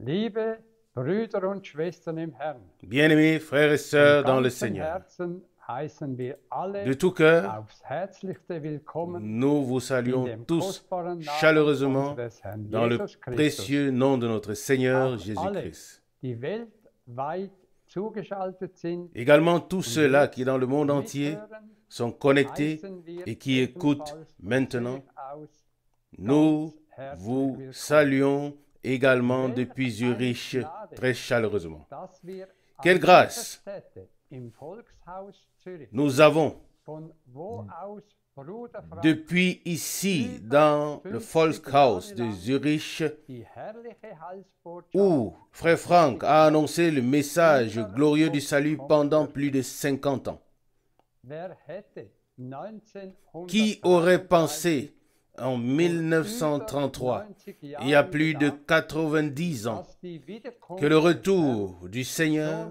Liebe Brüder und Schwestern im Herrn, Bien-aimés frères et von sœurs dans le ganzem Seigneur, Herzen heißen wir de alle tout cœur, aufs Herzlichste willkommen nous vous in saluons dem tous kostbaren Namen chaleureusement unseres Herrn dans le Jesus Christus. précieux nom de notre Seigneur Auch alle, Jésus-Christ. die weltweit zugeschaltet sind Également tous und ceux-là jetzt qui dans le monde entier mithören, sont connectés heißen wir et qui écoutent ebenfalls von maintenant, Zürich aus nous ganz herzlich vous willkommen. saluons également Welch depuis eine Zurich Gnade, très chaleureusement. dass wir an Quelle dieser grâce Stätte im Volkshaus Zürich, nous avons von wo aus Bruder Frank depuis ici dans le Volkshaus de Zurich die herrliche Heilsbotschaft où Frère Franck a annoncé le message glorieux du salut pendant plus de 50 ans. Wer hätte Qui aurait pensé en 1933, il y a plus de 90 ans, que le retour du Seigneur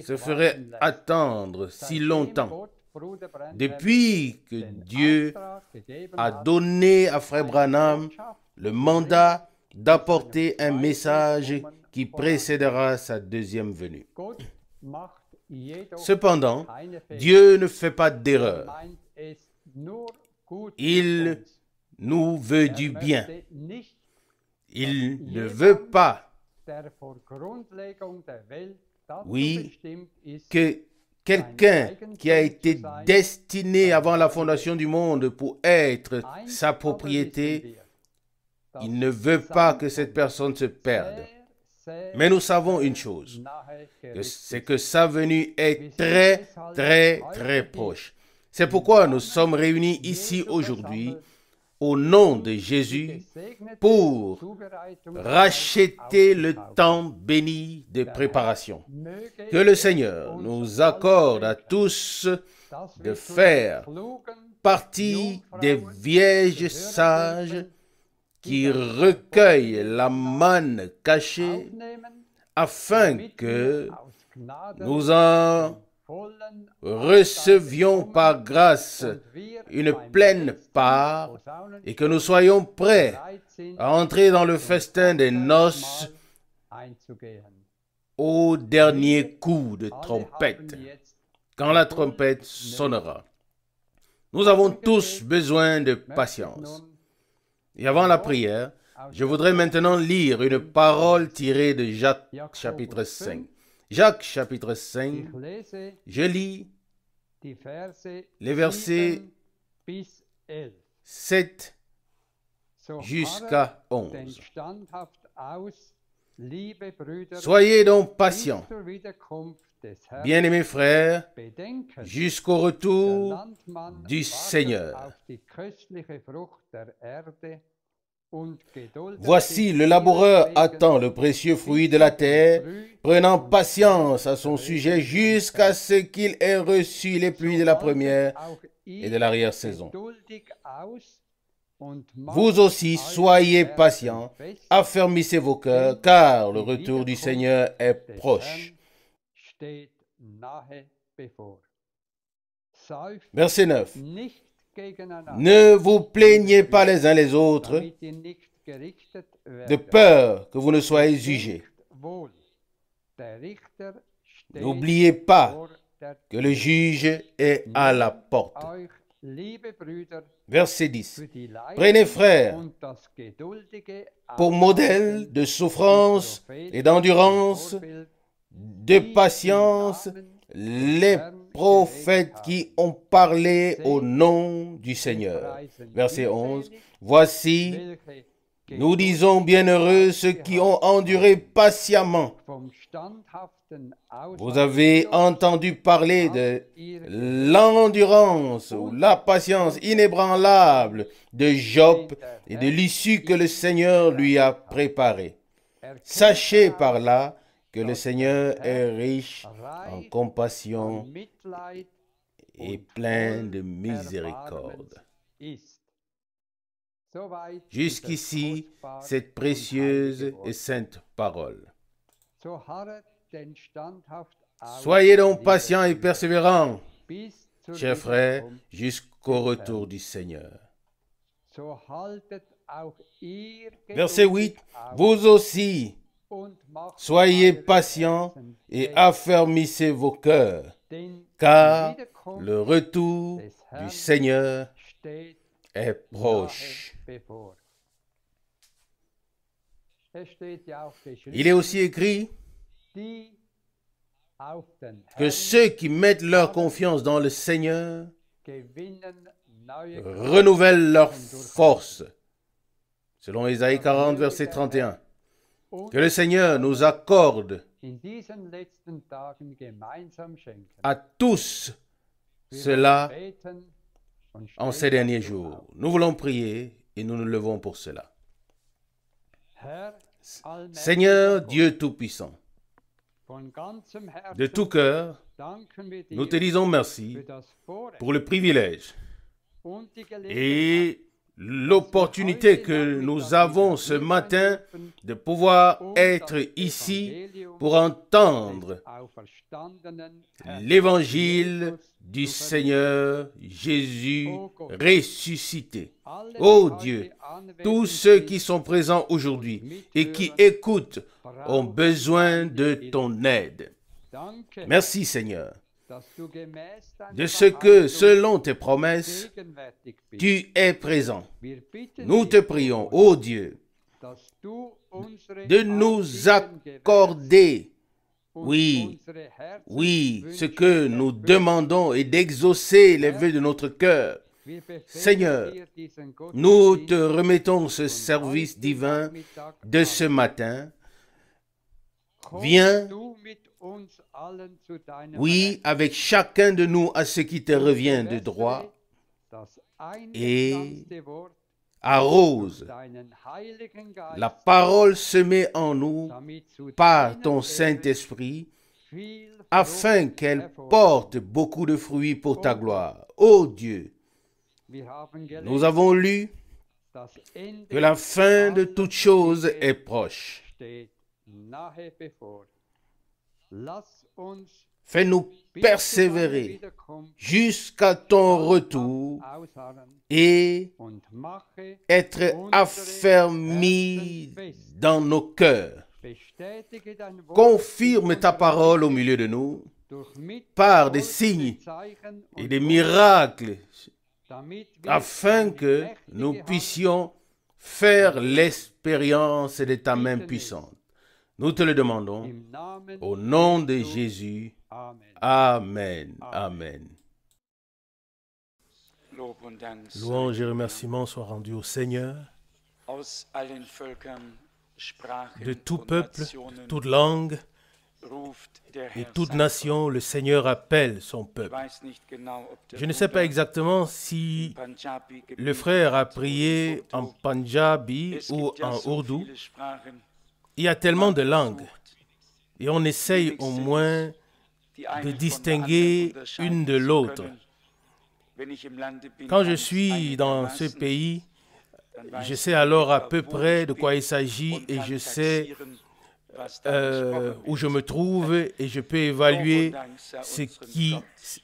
se ferait attendre si longtemps, depuis que Dieu a donné à Frère Branham le mandat d'apporter un message qui précédera sa deuxième venue. Cependant, Dieu ne fait pas d'erreur. Il nous veut du bien. Il ne veut pas, oui, que quelqu'un qui a été destiné avant la fondation du monde pour être sa propriété, il ne veut pas que cette personne se perde. Mais nous savons une chose, c'est que sa venue est très, très, très proche. C'est pourquoi nous sommes réunis ici aujourd'hui au nom de Jésus pour racheter le temps béni de préparation. Que le Seigneur nous accorde à tous de faire partie des vierges sages qui recueillent la manne cachée afin que nous en recevions par grâce une pleine part et que nous soyons prêts à entrer dans le festin des noces au dernier coup de trompette, quand la trompette sonnera. Nous avons tous besoin de patience. Et avant la prière, je voudrais maintenant lire une parole tirée de Jacques chapitre 5. Jacques chapitre 5, je lis les versets 7 jusqu'à 11. Soyez donc patients, bien-aimés frères, jusqu'au retour du Seigneur. Voici, le laboureur attend le précieux fruit de la terre, prenant patience à son sujet jusqu'à ce qu'il ait reçu les pluies de la première et de l'arrière-saison. Vous aussi, soyez patients, affermissez vos cœurs, car le retour du Seigneur est proche. Verset 9. Ne vous plaignez pas les uns les autres, de peur que vous ne soyez jugés. N'oubliez pas que le juge est à la porte. Verset 10. Prenez, frères, pour modèle de souffrance et d'endurance, de patience, les prophètes qui ont parlé au nom du Seigneur. Verset 11. Voici, nous disons bienheureux ceux qui ont enduré patiemment. Vous avez entendu parler de l'endurance ou la patience inébranlable de Job et de l'issue que le Seigneur lui a préparée. Sachez par là que le Seigneur est riche en compassion et plein de miséricorde. Jusqu'ici, cette précieuse et sainte parole. Soyez donc patients et persévérants, chers frères, jusqu'au retour du Seigneur. auch ihr Verset 8. geduldig aus Vous aussi, und macht soyez eure patients Herzen et fest, affermissez vos cœurs, denn die car Wiederkunft le retour des du Herrn Seigneur steht est nahe proche. bevor. Es steht ja auch Il est aussi geschrieben, écrit die auf den que Herrn ceux qui mettent leur confiance dans le Seigneur gewinnen neue renouvellent leur Kraft und force. Selon Ésaïe 40, verset 31. und Que le Seigneur nous accorde in diesen letzten Tagen gemeinsam schenken. à tous Wir cela wollen beten und en stehen ces derniers dazu jours. auf. Nous voulons prier et nous nous levons pour cela. Herr, allmächtiger Seigneur Gott, Dieu Tout-Puissant, von ganzem de tout Herzen cœur, danken wir nous te dir disons merci für das Vorrecht pour le privilège und die Gelegenheit, et l'opportunité que nous avons ce matin de pouvoir être ici pour entendre l'évangile du Seigneur Jésus ressuscité. Ô Dieu, tous ceux qui sont présents aujourd'hui et qui écoutent ont besoin de ton aide. Merci Seigneur, de ce que, selon tes promesses, tu es présent. Nous te prions, ô Dieu, de nous accorder, oui, ce que nous demandons et d'exaucer les vœux de notre cœur. Seigneur, nous te remettons ce service divin de ce matin. Viens, oui, avec chacun de nous à ce qui te revient de droit et arrose la parole semée en nous par ton Saint-Esprit afin qu'elle porte beaucoup de fruits pour ta gloire. Ô Dieu, nous avons lu que la fin de toute chose est proche. Fais-nous persévérer jusqu'à ton retour et être affermis dans nos cœurs. Confirme ta parole au milieu de nous par des signes et des miracles afin que nous puissions faire l'expérience de ta main puissante. Nous te le demandons au nom de Jésus. Amen. Amen. Louange et remerciements soient rendus au Seigneur. De tout peuple, de toute langue et toute nation, le Seigneur appelle son peuple. Je ne sais pas exactement si le frère a prié en Panjabi ou en Ourdou. Il y a tellement de langues et on essaye au moins de distinguer une de l'autre. Quand je suis dans ce pays, je sais alors à peu près de quoi il s'agit et je sais où je me trouve et je peux évaluer ce qui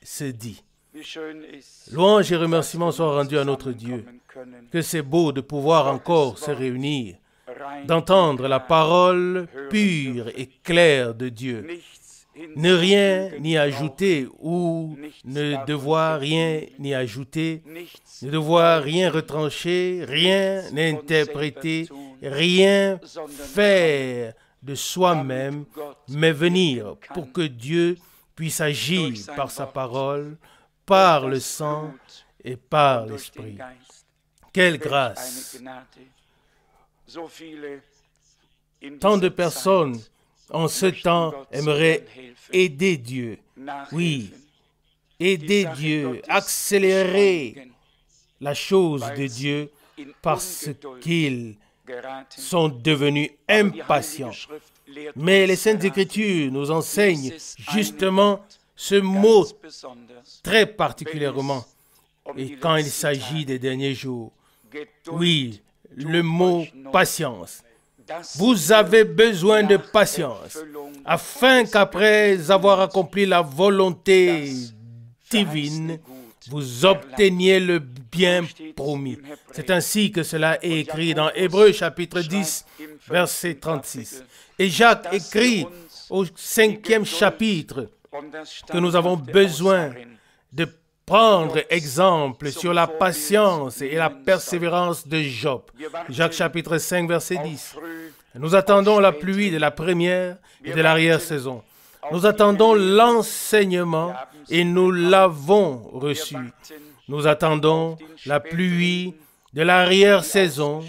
se dit. Louange et remerciements soient rendus à notre Dieu. Que c'est beau de pouvoir encore se réunir, d'entendre la parole pure et claire de Dieu. Ne rien n'y ajouter ou ne devoir rien n'y ajouter, ne devoir rien retrancher, rien interpréter, rien faire de soi-même, mais venir pour que Dieu puisse agir par sa parole, par le sang et par l'Esprit. Quelle grâce! Tant de personnes en ce temps aimeraient aider Dieu. Oui, aider Dieu, accélérer la chose de Dieu parce qu'ils sont devenus impatients. Mais les Saintes Écritures nous enseignent justement ce mot très particulièrement. Et quand il s'agit des derniers jours, oui, le mot patience. Vous avez besoin de patience, afin qu'après avoir accompli la volonté divine, vous obteniez le bien promis. C'est ainsi que cela est écrit dans Hébreux chapitre 10, verset 36. Et Jacques écrit au 5e chapitre que nous avons besoin de prendre exemple sur la patience et la persévérance de Job. Jacques chapitre 5, verset 10. Nous attendons la pluie de la première et de l'arrière-saison. Nous attendons l'enseignement et nous l'avons reçu. Nous attendons la pluie de l'arrière-saison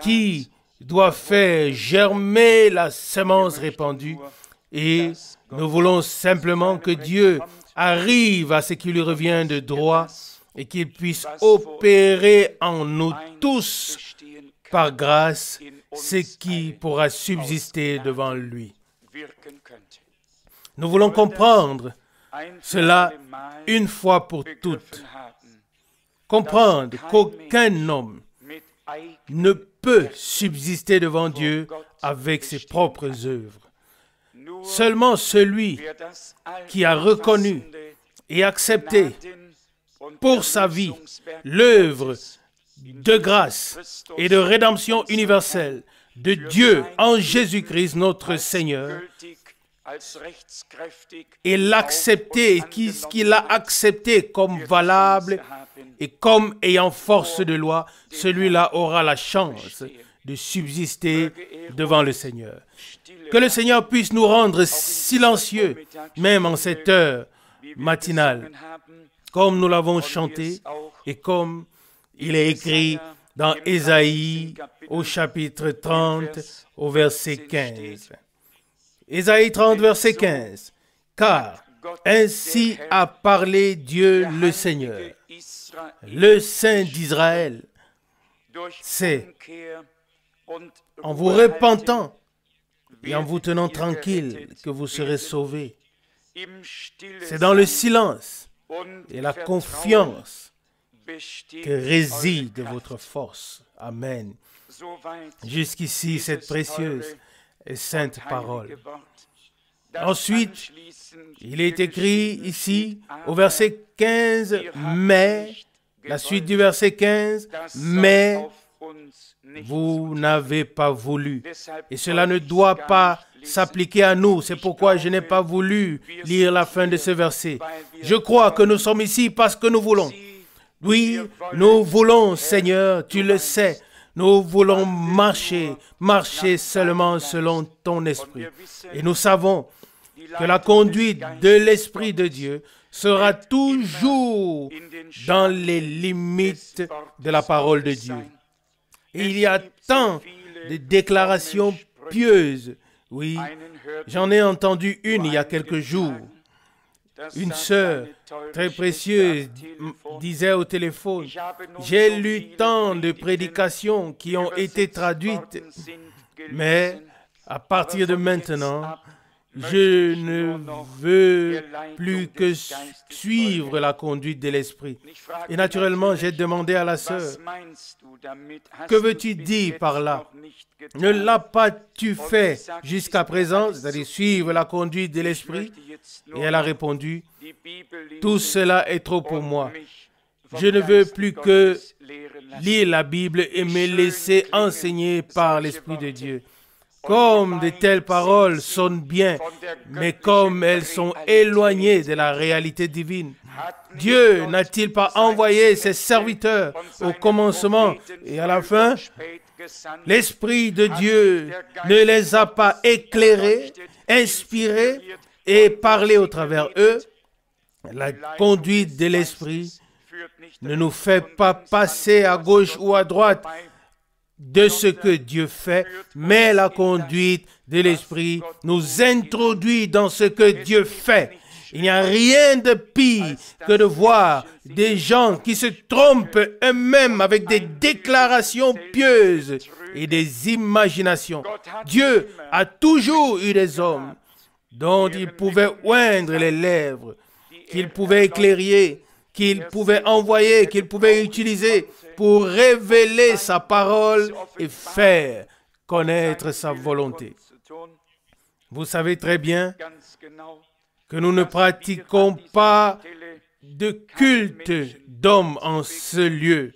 qui doit faire germer la semence répandue et nous voulons simplement que Dieu arrive à ce qui lui revient de droit et qu'il puisse opérer en nous tous par grâce ce qui pourra subsister devant lui. Nous voulons comprendre cela une fois pour toutes. Comprendre qu'aucun homme ne peut subsister devant Dieu avec ses propres œuvres. Seulement celui qui a reconnu et accepté pour sa vie l'œuvre de grâce et de rédemption universelle de Dieu en Jésus-Christ notre Seigneur, et l'accepter, ce qu'il a accepté comme valable et comme ayant force de loi, celui-là aura la chance de subsister devant le Seigneur. Que le Seigneur puisse nous rendre silencieux, même en cette heure matinale, comme nous l'avons chanté et comme il est écrit dans Ésaïe au chapitre 30 au verset 15. Ésaïe 30, verset 15. Car ainsi a parlé Dieu le Seigneur, le Saint d'Israël. C'est en vous repentant et en vous tenant tranquille que vous serez sauvés. C'est dans le silence et la confiance que réside votre force. Amen. Jusqu'ici, cette précieuse et sainte parole. Ensuite, il est écrit ici au verset 15, mais, la suite du verset 15, mais vous n'avez pas voulu. Et cela ne doit pas s'appliquer à nous. C'est pourquoi je n'ai pas voulu lire la fin de ce verset. Je crois que nous sommes ici parce que nous voulons. Oui, nous voulons, Seigneur, tu le sais. Nous voulons marcher seulement selon ton esprit. Et nous savons que la conduite de l'Esprit de Dieu sera toujours dans les limites de la parole de Dieu. Et il y a tant de déclarations pieuses. Oui, j'en ai entendu une il y a quelques jours. Une sœur très précieuse disait au téléphone, « J'ai lu tant de prédications qui ont été traduites, mais à partir de maintenant, je ne veux plus que suivre la conduite de l'Esprit. » Et naturellement, j'ai demandé à la sœur, « Que veux-tu dire par là? Ne l'as pas-tu fait jusqu'à présent, c'est-à-dire suivre la conduite de l'Esprit ?» Et elle a répondu, « Tout cela est trop pour moi. Je ne veux plus que lire la Bible et me laisser enseigner par l'Esprit de Dieu. » Comme de telles paroles sonnent bien, mais comme elles sont éloignées de la réalité divine. Dieu n'a-t-il pas envoyé ses serviteurs au commencement et à la fin? L'Esprit de Dieu ne les a pas éclairés, inspirés et parlé au travers eux. La conduite de l'Esprit ne nous fait pas passer à gauche ou à droite de ce que Dieu fait, mais la conduite de l'Esprit nous introduit dans ce que Dieu fait. Il n'y a rien de pire que de voir des gens qui se trompent eux-mêmes avec des déclarations pieuses et des imaginations. Dieu a toujours eu des hommes dont il pouvait oindre les lèvres, qu'il pouvait éclairer, qu'il pouvait envoyer, qu'il pouvait utiliser pour révéler sa parole et faire connaître sa volonté. Vous savez très bien que nous ne pratiquons pas de culte d'hommes en ce lieu.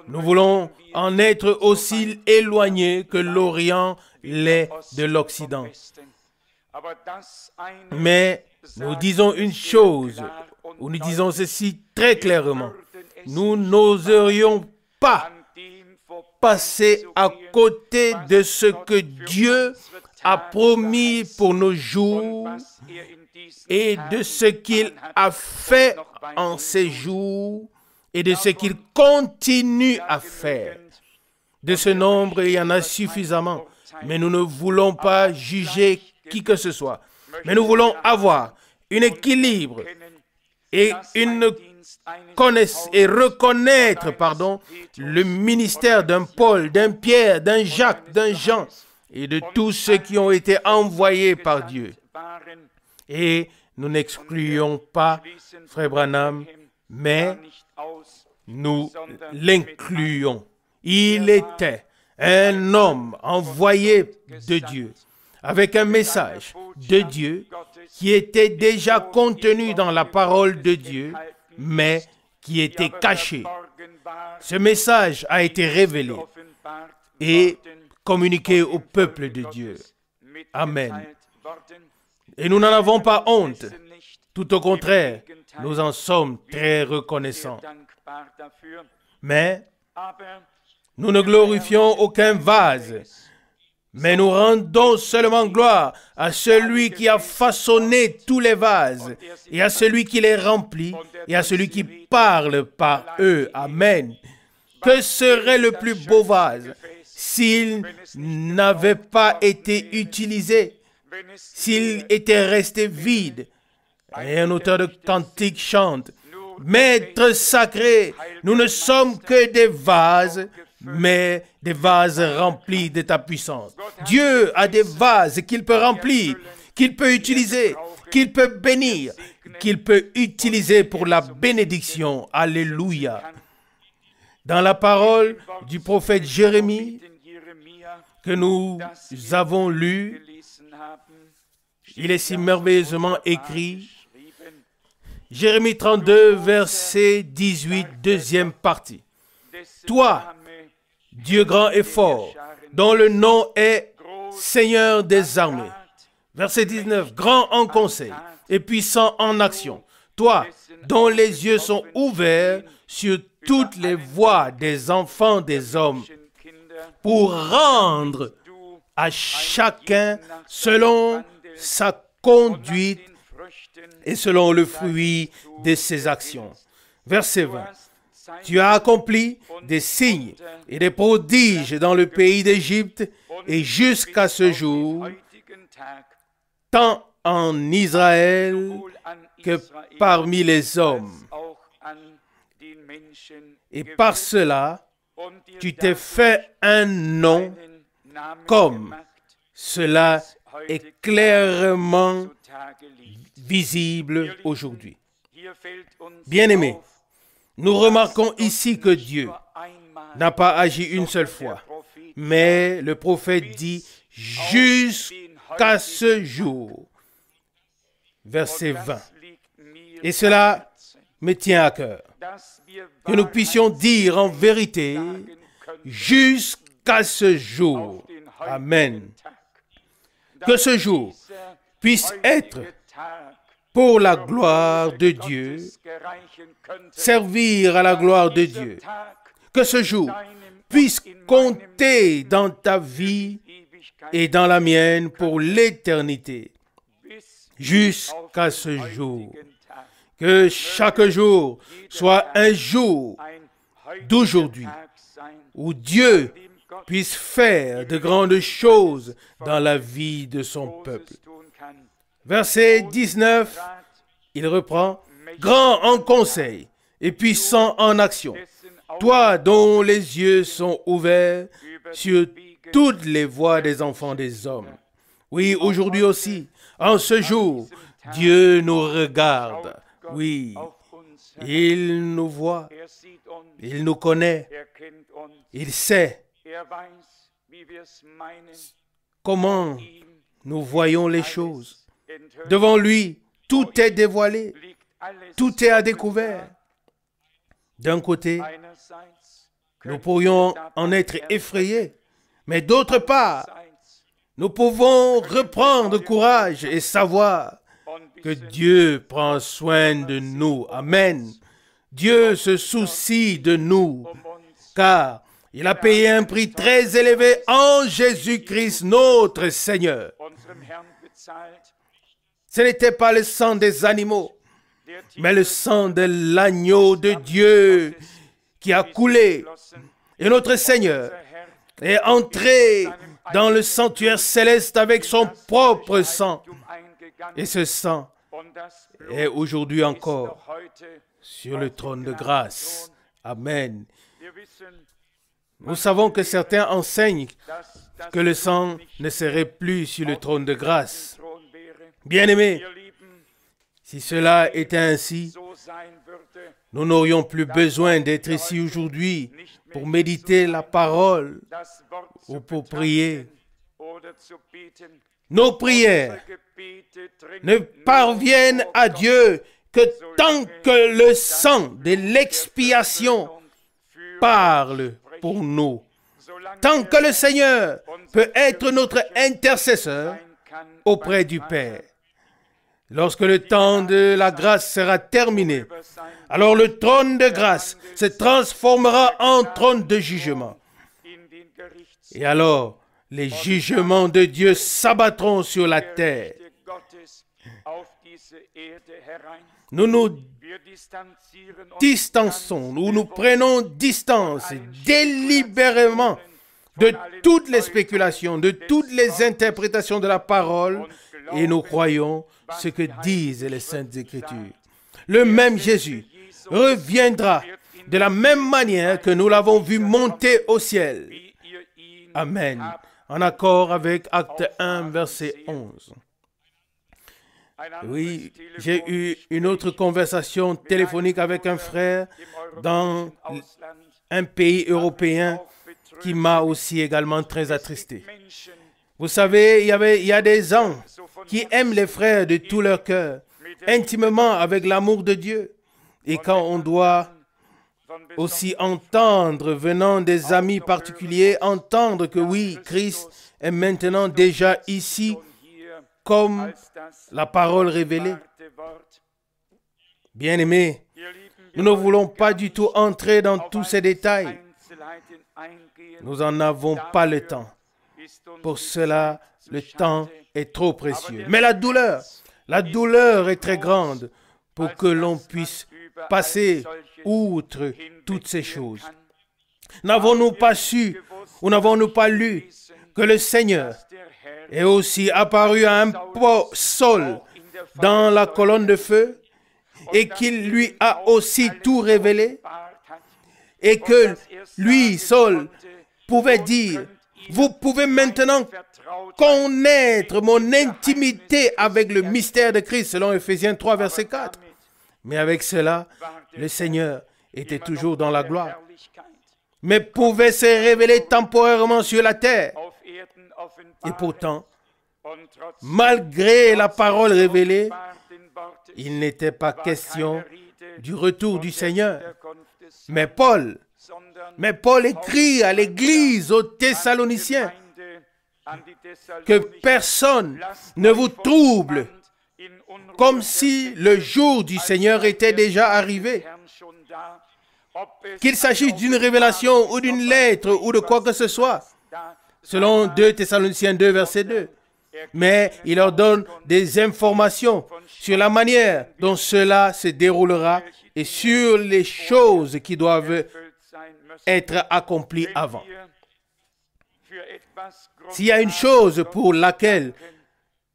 Nous voulons en être aussi éloignés que l'Orient l'est de l'Occident. Mais nous disons une chose, ou nous disons ceci très clairement. Nous n'oserions pas passer à côté de ce que Dieu a promis pour nos jours et de ce qu'il a fait en ces jours et de ce qu'il continue à faire. De ce nombre, il y en a suffisamment, mais nous ne voulons pas juger qui que ce soit. Mais nous voulons avoir un équilibre et reconnaître le ministère d'un Paul, d'un Pierre, d'un Jacques, d'un Jean et de tous ceux qui ont été envoyés par Dieu. Et nous n'excluons pas Frère Branham, mais nous l'incluons. Il était un homme envoyé de Dieu, avec un message de Dieu qui était déjà contenu dans la parole de Dieu, mais qui était caché. Ce message a été révélé et communiqué au peuple de Dieu. Amen. Et nous n'en avons pas honte. Tout au contraire, nous en sommes très reconnaissants. Mais nous ne glorifions aucun vase, mais nous rendons seulement gloire à celui qui a façonné tous les vases et à celui qui les remplit et à celui qui parle par eux. Amen. Que serait le plus beau vase s'il n'avait pas été utilisé, s'il était resté vide? Et un auteur de cantique chante: Maître sacré, nous ne sommes que des vases, mais des vases remplis de ta puissance. Dieu a des vases qu'il peut remplir, qu'il peut utiliser, qu'il peut bénir, qu'il peut utiliser pour la bénédiction. Alléluia. Dans la parole du prophète Jérémie que nous avons lue, il est si merveilleusement écrit, Jérémie 32, verset 18, deuxième partie. Toi, Dieu grand et fort, dont le nom est Seigneur des armées. Verset 19, grand en conseil et puissant en action. Toi, dont les yeux sont ouverts sur toutes les voies des enfants des hommes, pour rendre à chacun selon sa conduite et selon le fruit de ses actions. Verset 20. Tu as accompli des signes et des prodiges dans le pays d'Égypte et jusqu'à ce jour, tant en Israël que parmi les hommes. Et par cela, tu t'es fait un nom comme cela est clairement visible aujourd'hui. Bien-aimés, nous remarquons ici que Dieu n'a pas agi une seule fois, mais le prophète dit jusqu'à ce jour. Verset 20. Et cela me tient à cœur. Que nous puissions dire en vérité jusqu'à ce jour. Amen. Que ce jour puisse être pour la gloire de Dieu, servir à la gloire de Dieu. Que ce jour puisse compter dans ta vie et dans la mienne pour l'éternité. Jusqu'à ce jour. Que chaque jour soit un jour d'aujourd'hui où Dieu puisse faire de grandes choses dans la vie de son peuple. Verset 19, il reprend, grand en conseil et puissant en action, toi dont les yeux sont ouverts sur toutes les voies des enfants des hommes. Oui, aujourd'hui aussi, en ce jour, Dieu nous regarde. Oui, il nous voit, il nous connaît, il sait comment nous voyons les choses. Devant lui, tout est dévoilé. tout est à découvert. D'un côté, nous pourrions en être effrayés, mais d'autre part, nous pouvons reprendre courage et savoir que Dieu prend soin de nous. Amen. Dieu se soucie de nous, car il a payé un prix très élevé en Jésus-Christ, notre Seigneur. Ce n'était pas le sang des animaux, mais le sang de l'agneau de Dieu qui a coulé. Et notre Seigneur est entré dans le sanctuaire céleste avec son propre sang. Et ce sang est aujourd'hui encore sur le trône de grâce. Amen. Nous savons que certains enseignent que le sang ne serait plus sur le trône de grâce. Bien-aimés, si cela était ainsi, nous n'aurions plus besoin d'être ici aujourd'hui pour méditer la parole ou pour prier. Nos prières ne parviennent à Dieu que tant que le sang de l'expiation parle pour nous. Tant que le Seigneur peut être notre intercesseur auprès du Père. Lorsque le temps de la grâce sera terminé, alors le trône de grâce se transformera en trône de jugement. Et alors, les jugements de Dieu s'abattront sur la terre. Nous nous distançons, nous prenons distance délibérément de toutes les spéculations, de toutes les interprétations de la parole, et nous croyons ce que disent les Saintes Écritures. Le même Jésus reviendra de la même manière que nous l'avons vu monter au ciel. Amen. En accord avec Acte 1, verset 11. Oui, j'ai eu une autre conversation téléphonique avec un frère dans un pays européen qui m'a aussi également très attristé. Vous savez, il y a des gens qui aiment les frères de tout leur cœur, intimement avec l'amour de Dieu. Et quand on doit aussi entendre, venant des amis particuliers, entendre que oui, Christ est maintenant déjà ici, comme la parole révélée. Bien-aimés, nous ne voulons pas du tout entrer dans tous ces détails. Nous n'en avons pas le temps. Pour cela, le temps est trop précieux. Mais la douleur est très grande pour que l'on puisse passer outre toutes ces choses. N'avons-nous pas su ou n'avons-nous pas lu que le Seigneur est aussi apparu à un Saul dans la colonne de feu et qu'il lui a aussi tout révélé et que lui, Saul, pouvait dire: vous pouvez maintenant connaître mon intimité avec le mystère de Christ, selon Éphésiens 3, verset 4. Mais avec cela, le Seigneur était toujours dans la gloire, mais pouvait se révéler temporairement sur la terre. Et pourtant, malgré la parole révélée, il n'était pas question du retour du Seigneur. Mais Paul écrit à l'église aux Thessaloniciens que personne ne vous trouble, comme si le jour du Seigneur était déjà arrivé. Qu'il s'agisse d'une révélation ou d'une lettre ou de quoi que ce soit, selon 2 Thessaloniciens 2, verset 2. Mais il leur donne des informations sur la manière dont cela se déroulera et sur les choses qui doivent être accomplies avant. S'il y a une chose pour laquelle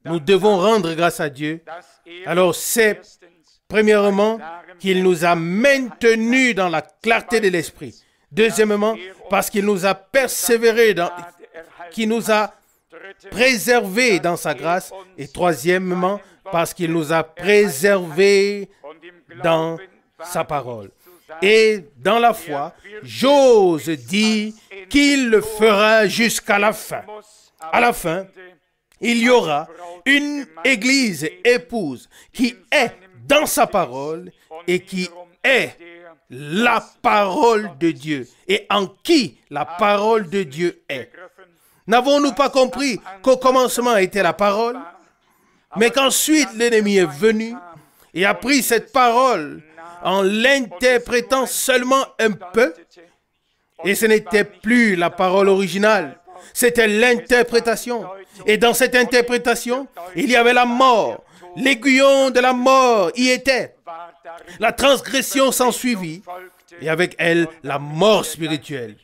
nous devons rendre grâce à Dieu, alors c'est premièrement qu'il nous a maintenus dans la clarté de l'esprit. Deuxièmement, parce qu'il nous a persévérés, qu'il nous a préservés dans sa grâce. Et troisièmement, parce qu'il nous a préservés dans sa parole. Et dans la foi, j'ose dire qu'il le fera jusqu'à la fin. À la fin, il y aura une église épouse qui est dans sa parole et qui est la parole de Dieu et en qui la parole de Dieu est. N'avons-nous pas compris qu'au commencement était la parole, mais qu'ensuite l'ennemi est venu et a pris cette parole en l'interprétant seulement un peu, et ce n'était plus la parole originale, c'était l'interprétation. Et dans cette interprétation, il y avait la mort. L'aiguillon de la mort y était. La transgression s'ensuivit, et avec elle, la mort spirituelle,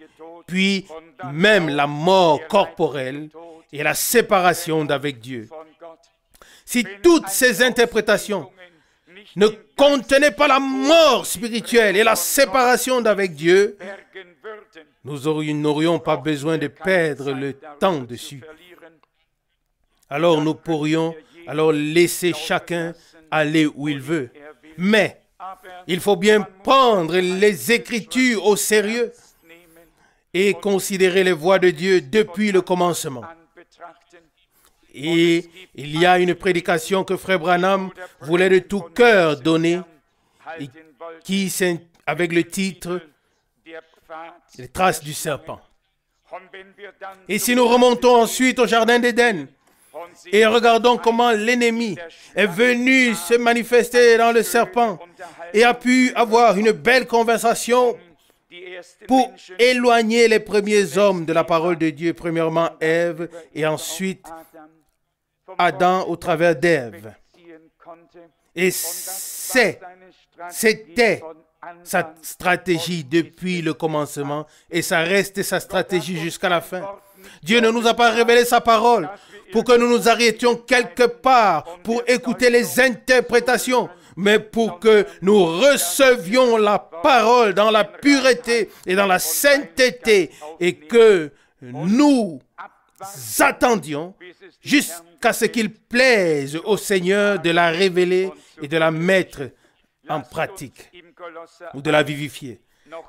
puis même la mort corporelle et la séparation d'avec Dieu. Si toutes ces interprétations ne contenaient pas la mort spirituelle et la séparation d'avec Dieu, nous n'aurions pas besoin de perdre le temps dessus. Alors nous pourrions laisser chacun aller où il veut. Mais il faut bien prendre les Écritures au sérieux et considérer les voies de Dieu depuis le commencement. Et il y a une prédication que Frère Branham voulait de tout cœur donner, et avec le titre « Les traces du serpent ». Et si nous remontons ensuite au Jardin d'Éden, et regardons comment l'ennemi est venu se manifester dans le serpent et a pu avoir une belle conversation pour éloigner les premiers hommes de la parole de Dieu, premièrement Ève et ensuite Adam au travers d'Ève. Et c'était sa stratégie depuis le commencement et ça reste sa stratégie jusqu'à la fin. Dieu ne nous a pas révélé sa parole pour que nous nous arrêtions quelque part pour écouter les interprétations, mais pour que nous recevions la parole dans la pureté et dans la sainteté et que nous attendions jusqu'à ce qu'il plaise au Seigneur de la révéler et de la mettre en pratique ou de la vivifier.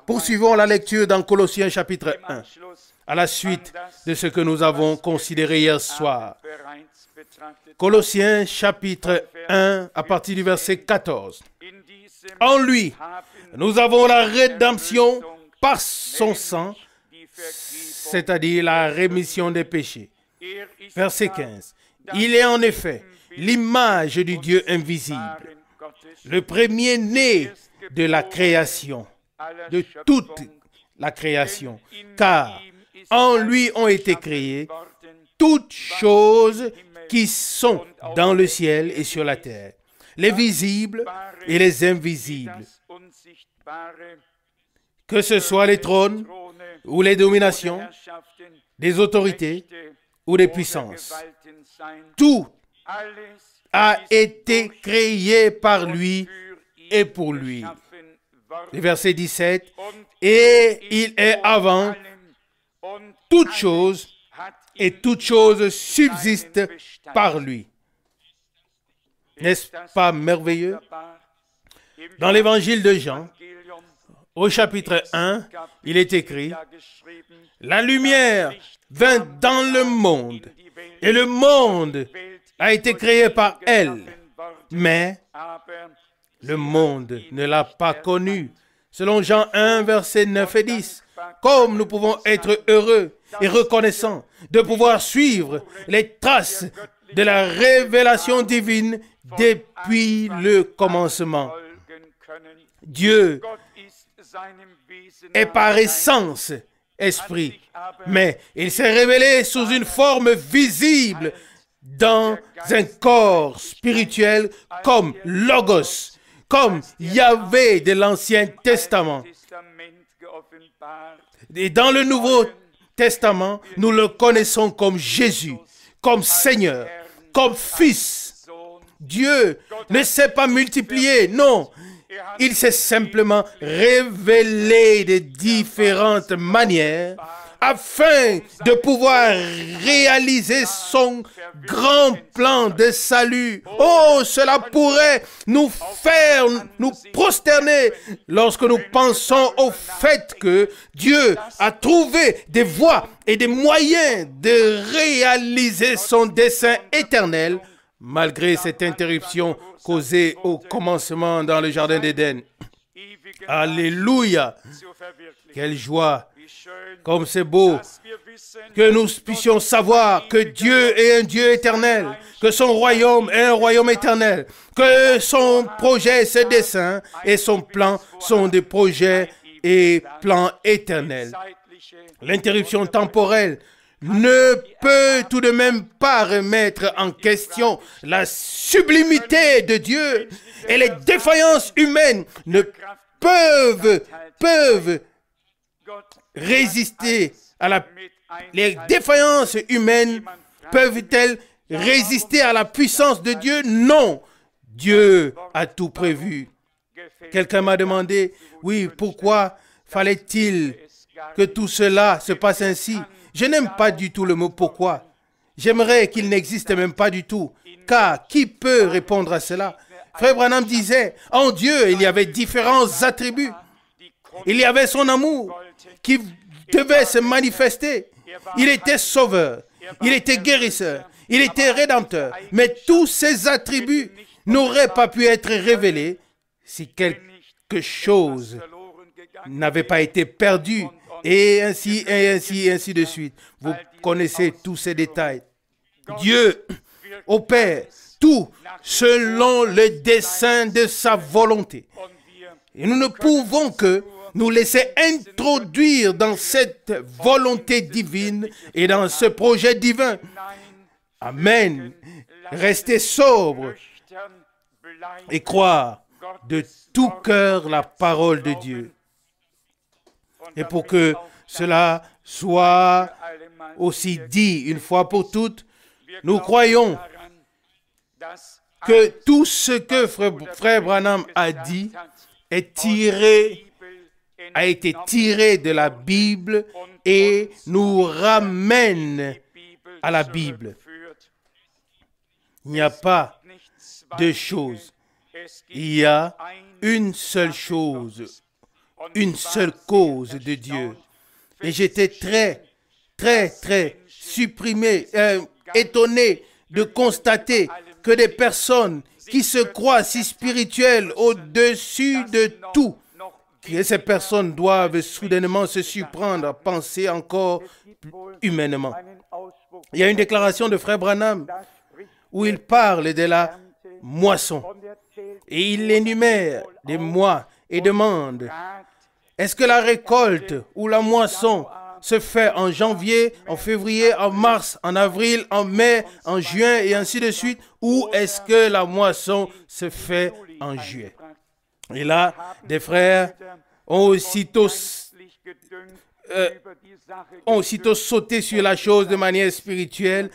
Poursuivons la lecture dans Colossiens chapitre 1, à la suite de ce que nous avons considéré hier soir. Colossiens chapitre 1, à partir du verset 14. En lui, nous avons la rédemption par son sang, c'est-à-dire la rémission des péchés. Verset 15. Il est en effet l'image du Dieu invisible, le premier-né de la création, de toute la création, car en lui ont été créées toutes choses qui sont dans le ciel et sur la terre, les visibles et les invisibles, que ce soit les trônes ou les dominations, des autorités ou des puissances. Tout a été créé par lui et pour lui. Le verset 17, et il est avant toutes choses, et toutes choses subsistent par lui. N'est-ce pas merveilleux? Dans l'évangile de Jean, au chapitre 1, il est écrit, « La lumière vint dans le monde, et le monde a été créé par elle, mais le monde ne l'a pas connue. » Selon Jean 1, versets 9 et 10. Comme nous pouvons être heureux et reconnaissants de pouvoir suivre les traces de la révélation divine depuis le commencement. Dieu est par essence esprit, mais il s'est révélé sous une forme visible dans un corps spirituel comme Logos, comme Yahvé de l'Ancien Testament. Et dans le Nouveau Testament, nous le connaissons comme Jésus, comme Seigneur, comme Fils. Dieu ne s'est pas multiplié, non. Il s'est simplement révélé de différentes manières afin de pouvoir réaliser son grand plan de salut. Oh, cela pourrait nous faire nous prosterner lorsque nous pensons au fait que Dieu a trouvé des voies et des moyens de réaliser son dessein éternel malgré cette interruption causée au commencement dans le jardin d'Éden. Alléluia! Quelle joie! Comme c'est beau que nous puissions savoir que Dieu est un Dieu éternel, que son royaume est un royaume éternel, que son projet, ses desseins et son plan sont des projets et plans éternels. L'interruption temporelle ne peut tout de même pas remettre en question la sublimité de Dieu, et les défaillances humaines ne peuvent résister à la... Les défaillances humaines peuvent-elles résister à la puissance de Dieu? Non. Dieu a tout prévu. Quelqu'un m'a demandé, oui, pourquoi fallait-il que tout cela se passe ainsi? Je n'aime pas du tout le mot pourquoi. J'aimerais qu'il n'existe même pas du tout. Car qui peut répondre à cela? Frère Branham disait, en Dieu, il y avait différents attributs. Il y avait son amour qui devait se manifester. Il était sauveur, il était guérisseur, il était rédempteur. Mais tous ces attributs n'auraient pas pu être révélés si quelque chose n'avait pas été perdu. Et ainsi de suite. Vous connaissez tous ces détails. Dieu opère tout selon le dessein de sa volonté. Et nous ne pouvons que nous laisser introduire dans cette volonté divine et dans ce projet divin. Amen. Restez sobre et croire de tout cœur la parole de Dieu. Et pour que cela soit aussi dit une fois pour toutes, nous croyons que tout ce que Frère Branham a dit a été tiré de la Bible et nous ramène à la Bible. Il n'y a pas deux choses. Il y a une seule chose, une seule cause de Dieu. Et j'étais très étonné de constater que des personnes qui se croient si spirituelles au-dessus de tout, que ces personnes doivent soudainement se surprendre à penser encore humainement. Il y a une déclaration de Frère Branham où il parle de la moisson. Et il énumère des mois et demande, est-ce que la récolte ou la moisson se fait en janvier, en février, en mars, en avril, en mai, en juin et ainsi de suite, ou est-ce que la moisson se fait en juillet? Et là, des frères ont aussitôt sauté sur la chose de manière spirituelle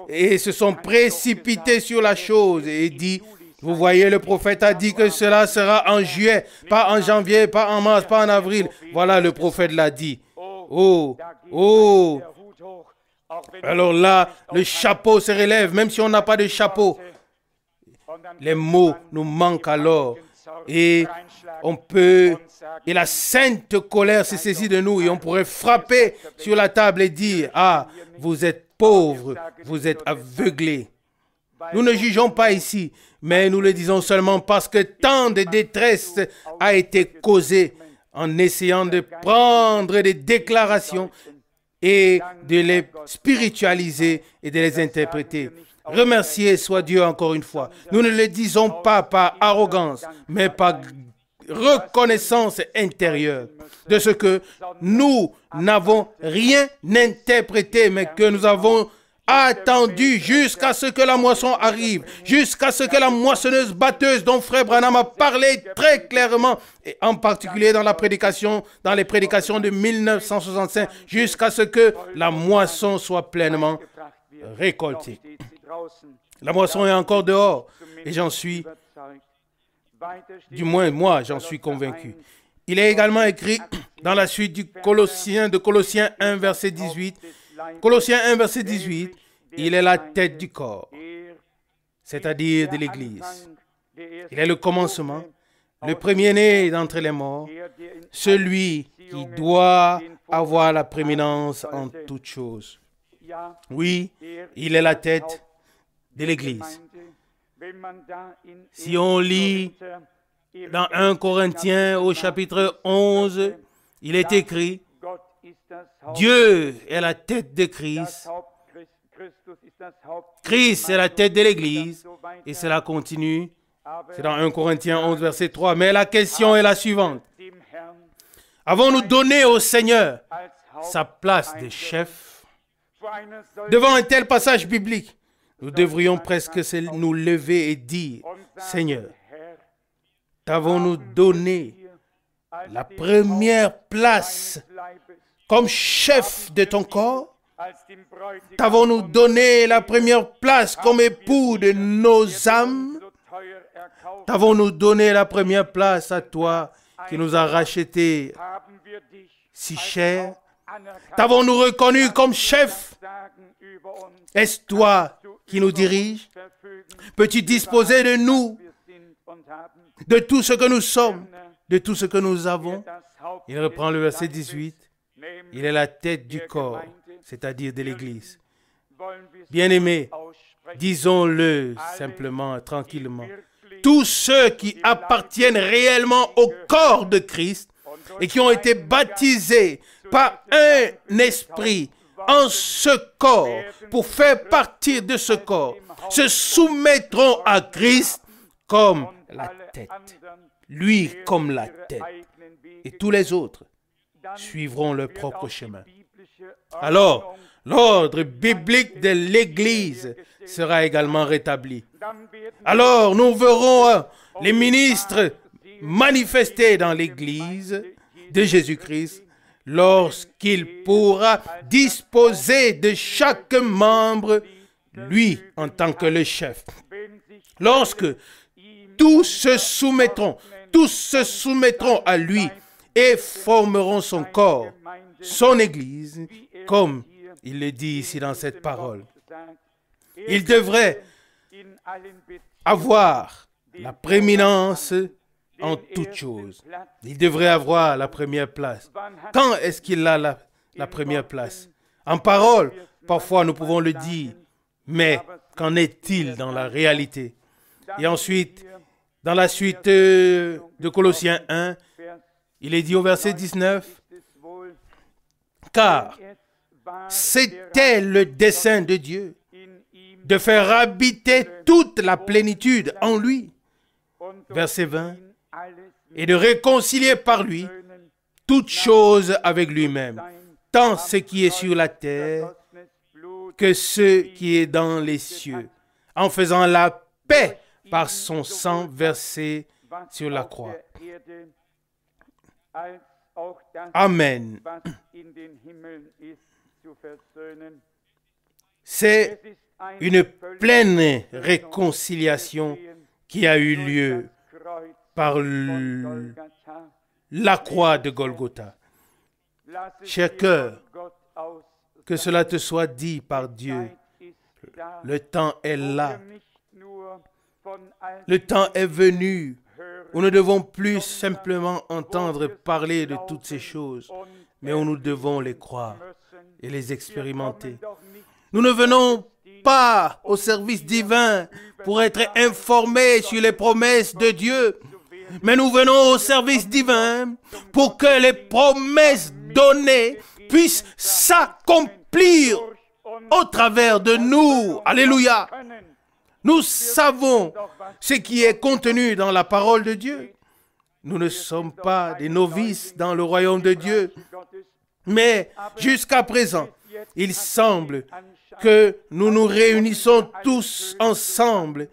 et se sont précipités sur la chose et dit, vous voyez, le prophète a dit que cela sera en juillet, pas en janvier, pas en mars, pas en avril. Voilà, le prophète l'a dit. Oh. Alors là, le chapeau se relève, même si on n'a pas de chapeau. Les mots nous manquent alors. Et la sainte colère se saisit de nous et on pourrait frapper sur la table et dire, ah, vous êtes pauvres, vous êtes aveuglés. Nous ne jugeons pas ici, mais nous le disons seulement parce que tant de détresse a été causée en essayant de prendre des déclarations et de les spiritualiser et de les interpréter. Remercié soit Dieu encore une fois. Nous ne le disons pas par arrogance, mais par reconnaissance intérieure de ce que nous n'avons rien interprété, mais que nous avons attendu jusqu'à ce que la moisson arrive, jusqu'à ce que la moissonneuse batteuse dont Frère Branham a parlé très clairement, et en particulier dans les prédications de 1965, jusqu'à ce que la moisson soit pleinement récoltée. La moisson est encore dehors et du moins moi, j'en suis convaincu. Il est également écrit dans la suite de Colossiens 1, verset 18, Colossiens 1, verset 18, il est la tête du corps, c'est-à-dire de l'Église. Il est le commencement, le premier-né d'entre les morts, celui qui doit avoir la prééminence en toutes choses. Oui, il est la tête de l'Église. Si on lit dans 1 Corinthiens au chapitre 11, il est écrit, Dieu est la tête de Christ. Christ est la tête de l'Église. Et cela continue. C'est dans 1 Corinthiens 11, verset 3. Mais la question est la suivante. Avons-nous donné au Seigneur sa place de chef? Devant un tel passage biblique, nous devrions presque nous lever et dire, Seigneur, t'avons-nous donné la première place comme chef de ton corps? T'avons-nous donné la première place comme époux de nos âmes? T'avons-nous donné la première place à toi qui nous a rachetés si cher? T'avons-nous reconnu comme chef? Est-ce toi qui nous dirige? Peux-tu disposer de nous, de tout ce que nous sommes, de tout ce que nous avons? Il reprend le verset 18. Il est la tête du corps, c'est-à-dire de l'Église. Bien-aimés, disons-le simplement, tranquillement. Tous ceux qui appartiennent réellement au corps de Christ et qui ont été baptisés par un esprit en ce corps pour faire partie de ce corps se soumettront à Christ comme la tête. Lui comme la tête. Et tous les autres suivront leur propre chemin. Alors, l'ordre biblique de l'Église sera également rétabli. Alors, nous verrons les ministres manifestés dans l'Église de Jésus-Christ lorsqu'il pourra disposer de chaque membre, lui en tant que le chef. Lorsque tous se soumettront à lui et formeront son corps, son Église, comme il le dit ici dans cette parole. Il devrait avoir la prééminence en toutes choses. Il devrait avoir la première place. Quand est-ce qu'il a la première place? En parole, parfois nous pouvons le dire, mais qu'en est-il dans la réalité? Et ensuite, dans la suite de Colossiens 1, il est dit au verset 19, car c'était le dessein de Dieu de faire habiter toute la plénitude en lui. Verset 20, et de réconcilier par lui toutes choses avec lui-même, tant ce qui est sur la terre que ce qui est dans les cieux, en faisant la paix par son sang versé sur la croix. Amen. C'est une pleine réconciliation qui a eu lieu par la croix de Golgotha. Cher cœur, que cela te soit dit par Dieu. Le temps est là. Le temps est venu où nous ne devons plus simplement entendre parler de toutes ces choses, mais où nous devons les croire et les expérimenter. Nous ne venons pas au service divin pour être informés sur les promesses de Dieu, mais nous venons au service divin pour que les promesses données puissent s'accomplir au travers de nous. Alléluia. Nous savons ce qui est contenu dans la parole de Dieu. Nous ne sommes pas des novices dans le royaume de Dieu. Mais jusqu'à présent, il semble que nous nous réunissons tous ensemble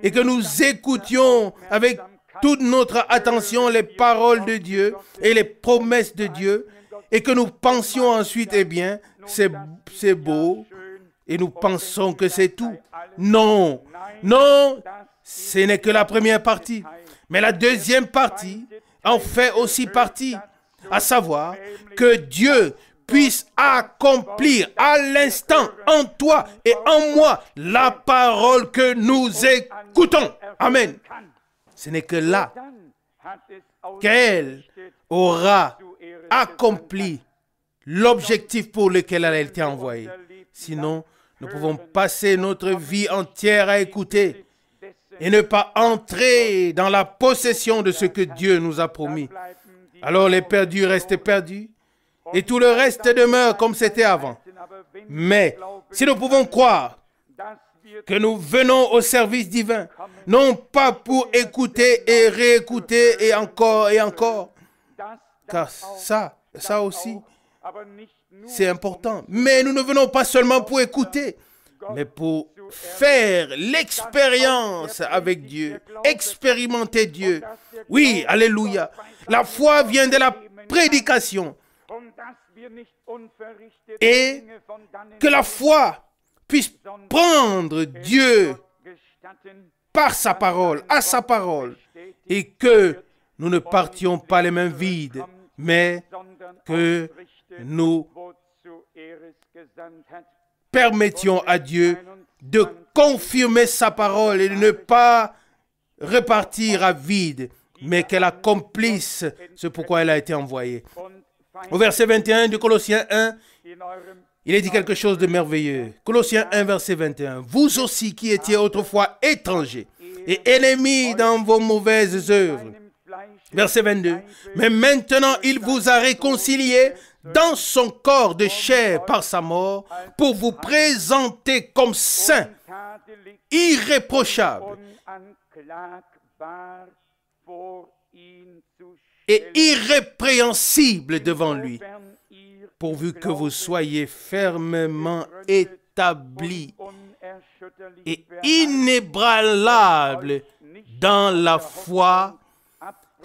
et que nous écoutions avec toute notre attention les paroles de Dieu et les promesses de Dieu et que nous pensions ensuite, eh bien, c'est beau et nous pensons que c'est tout. Non, non, ce n'est que la première partie. Mais la deuxième partie en fait aussi partie, à savoir que Dieu puisse accomplir à l'instant en toi et en moi la parole que nous écoutons. Amen. Ce n'est que là qu'elle aura accompli l'objectif pour lequel elle a été envoyée. Sinon, Nous pouvons passer notre vie entière à écouter et ne pas entrer dans la possession de ce que Dieu nous a promis. Alors les perdus restent perdus et tout le reste demeure comme c'était avant. Mais si nous pouvons croire que nous venons au service divin, non pas pour écouter et réécouter et encore, car ça aussi, c'est important. Mais nous ne venons pas seulement pour écouter, mais pour faire l'expérience avec Dieu, expérimenter Dieu. Oui, alléluia. La foi vient de la prédication. Et que la foi puisse prendre Dieu par sa parole, à sa parole, et que nous ne partions pas les mains vides, mais que nous permettions à Dieu de confirmer sa parole et de ne pas repartir à vide, mais qu'elle accomplisse ce pourquoi elle a été envoyée. Au verset 21 de Colossiens 1, il est dit quelque chose de merveilleux. Colossiens 1, verset 21. Vous aussi qui étiez autrefois étrangers et ennemis dans vos mauvaises œuvres. Verset 22. Mais maintenant, il vous a réconciliés dans son corps de chair par sa mort pour vous présenter comme saints, irréprochables et irrépréhensibles devant lui, pourvu que vous soyez fermement établis et inébranlables dans la foi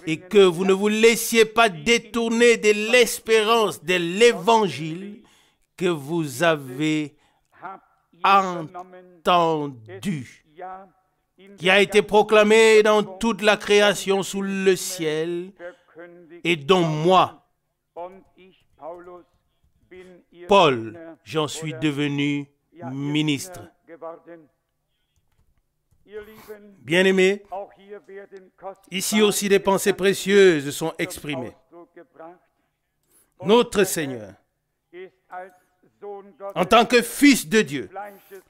et que vous ne vous laissiez pas détourner de l'espérance de l'évangile que vous avez entendu, qui a été proclamé dans toute la création sous le ciel et dont moi, Paul, j'en suis devenu ministre. Bien-aimés, ici aussi des pensées précieuses sont exprimées. Notre Seigneur, en tant que Fils de Dieu,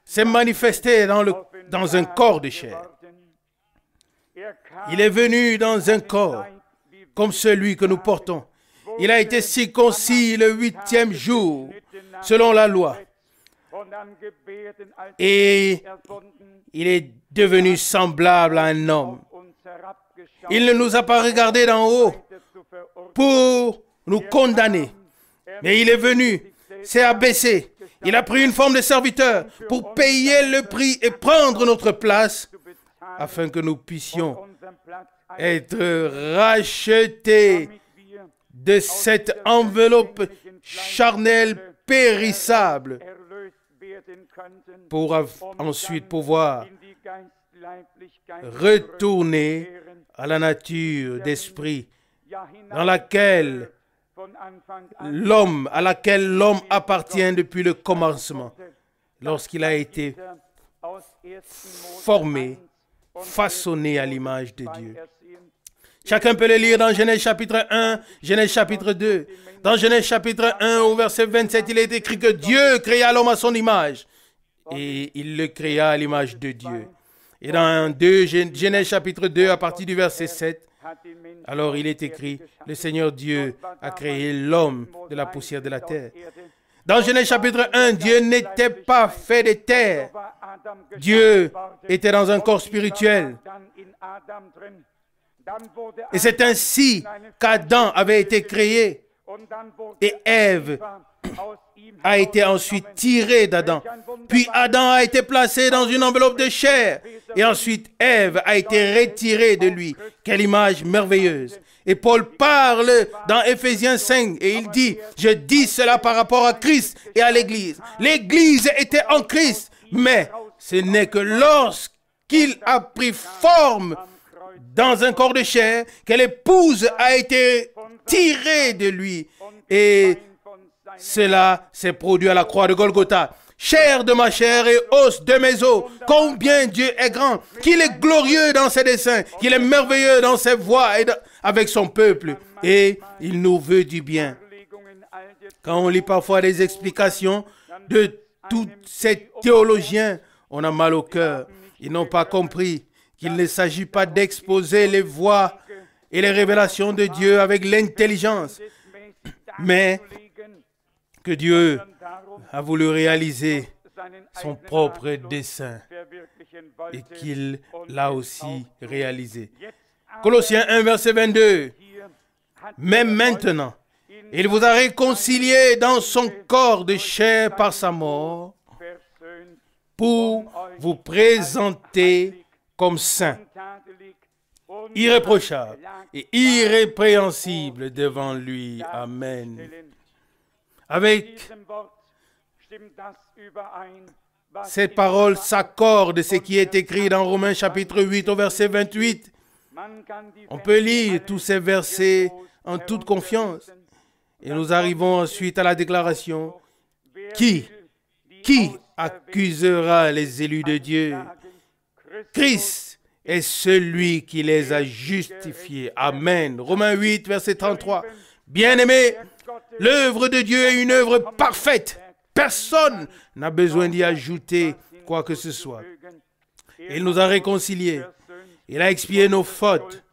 s'est manifesté dans un corps de chair. Il est venu dans un corps comme celui que nous portons. Il a été circoncis le 8e jour, selon la loi. Et il est devenu semblable à un homme. Il ne nous a pas regardés d'en haut pour nous condamner. Mais il est venu, s'est abaissé. Il a pris une forme de serviteur pour payer le prix et prendre notre place afin que nous puissions être rachetés de cette enveloppe charnelle périssable pour ensuite pouvoir retourner à la nature d'esprit à laquelle l'homme appartient depuis le commencement, lorsqu'il a été formé, façonné à l'image de Dieu. Chacun peut le lire dans Genèse chapitre 1, Genèse chapitre 2. Dans Genèse chapitre 1, au verset 27, il est écrit que Dieu créa l'homme à son image. Et il le créa à l'image de Dieu. Et dans Genèse chapitre 2, à partir du verset 7, alors il est écrit, le Seigneur Dieu a créé l'homme de la poussière de la terre. Dans Genèse chapitre 1, Dieu n'était pas fait de terre. Dieu était dans un corps spirituel. Et c'est ainsi qu'Adam avait été créé. Et Ève a été ensuite tirée d'Adam. Puis Adam a été placé dans une enveloppe de chair. Et ensuite Ève a été retirée de lui. Quelle image merveilleuse. Et Paul parle dans Éphésiens 5 et il dit, je dis cela par rapport à Christ et à l'Église. L'Église était en Christ, mais ce n'est que lorsqu'il a pris forme dans un corps de chair que l'épouse a été tirée de lui. Et cela s'est produit à la croix de Golgotha. Chair de ma chair et os de mes os, combien Dieu est grand, qu'il est glorieux dans ses desseins, qu'il est merveilleux dans ses voies et avec son peuple. Et il nous veut du bien. Quand on lit parfois des explications de tous ces théologiens, on a mal au cœur. Ils n'ont pas compris qu'il ne s'agit pas d'exposer les voies et les révélations de Dieu avec l'intelligence, mais que Dieu a voulu réaliser son propre dessein et qu'il l'a aussi réalisé. Colossiens 1, verset 22. Mais maintenant, il vous a réconcilié dans son corps de chair par sa mort pour vous présenter comme saints, irréprochables et irrépréhensibles devant lui. Amen. Avec ces paroles s'accordent ce qui est écrit dans Romains chapitre 8 au verset 28. On peut lire tous ces versets en toute confiance. Et nous arrivons ensuite à la déclaration. Qui accusera les élus de Dieu? Christ est celui qui les a justifiés. Amen. Romains 8, verset 33. Bien-aimés, l'œuvre de Dieu est une œuvre parfaite. Personne n'a besoin d'y ajouter quoi que ce soit. Il nous a réconciliés. Il a expié nos fautes.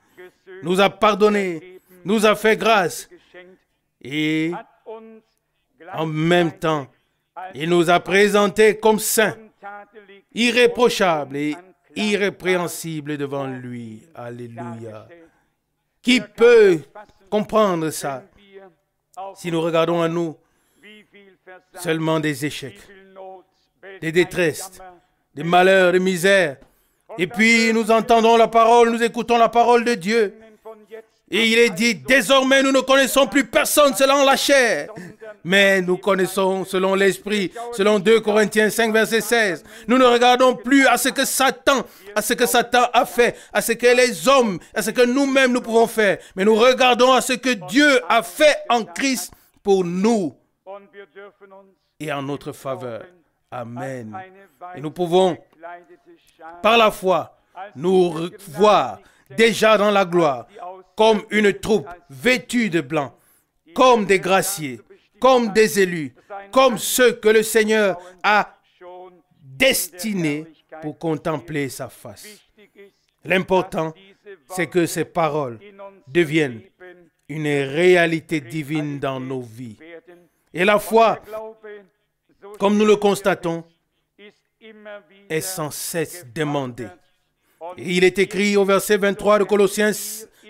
Nous a pardonnés. Nous a fait grâce. Et en même temps, il nous a présentés comme saints, irréprochables et irrépréhensibles devant lui. Alléluia. Qui peut comprendre ça? Si nous regardons à nous, seulement des échecs, des détresses, des malheurs, des misères. Et puis nous entendons la parole, nous écoutons la parole de Dieu. Et il est dit, désormais nous ne connaissons plus personne selon la chair, mais nous connaissons selon l'esprit, selon 2 Corinthiens 5, verset 16. Nous ne regardons plus à ce que Satan a fait, à ce que les hommes, à ce que nous-mêmes nous pouvons faire, mais nous regardons à ce que Dieu a fait en Christ pour nous et en notre faveur. Amen. Et nous pouvons, par la foi, nous voir déjà dans la gloire, comme une troupe vêtue de blanc, comme des graciers, comme des élus, comme ceux que le Seigneur a destinés pour contempler sa face. L'important, c'est que ces paroles deviennent une réalité divine dans nos vies. Et la foi, comme nous le constatons, est sans cesse demandée. Et il est écrit au verset 23 de Colossiens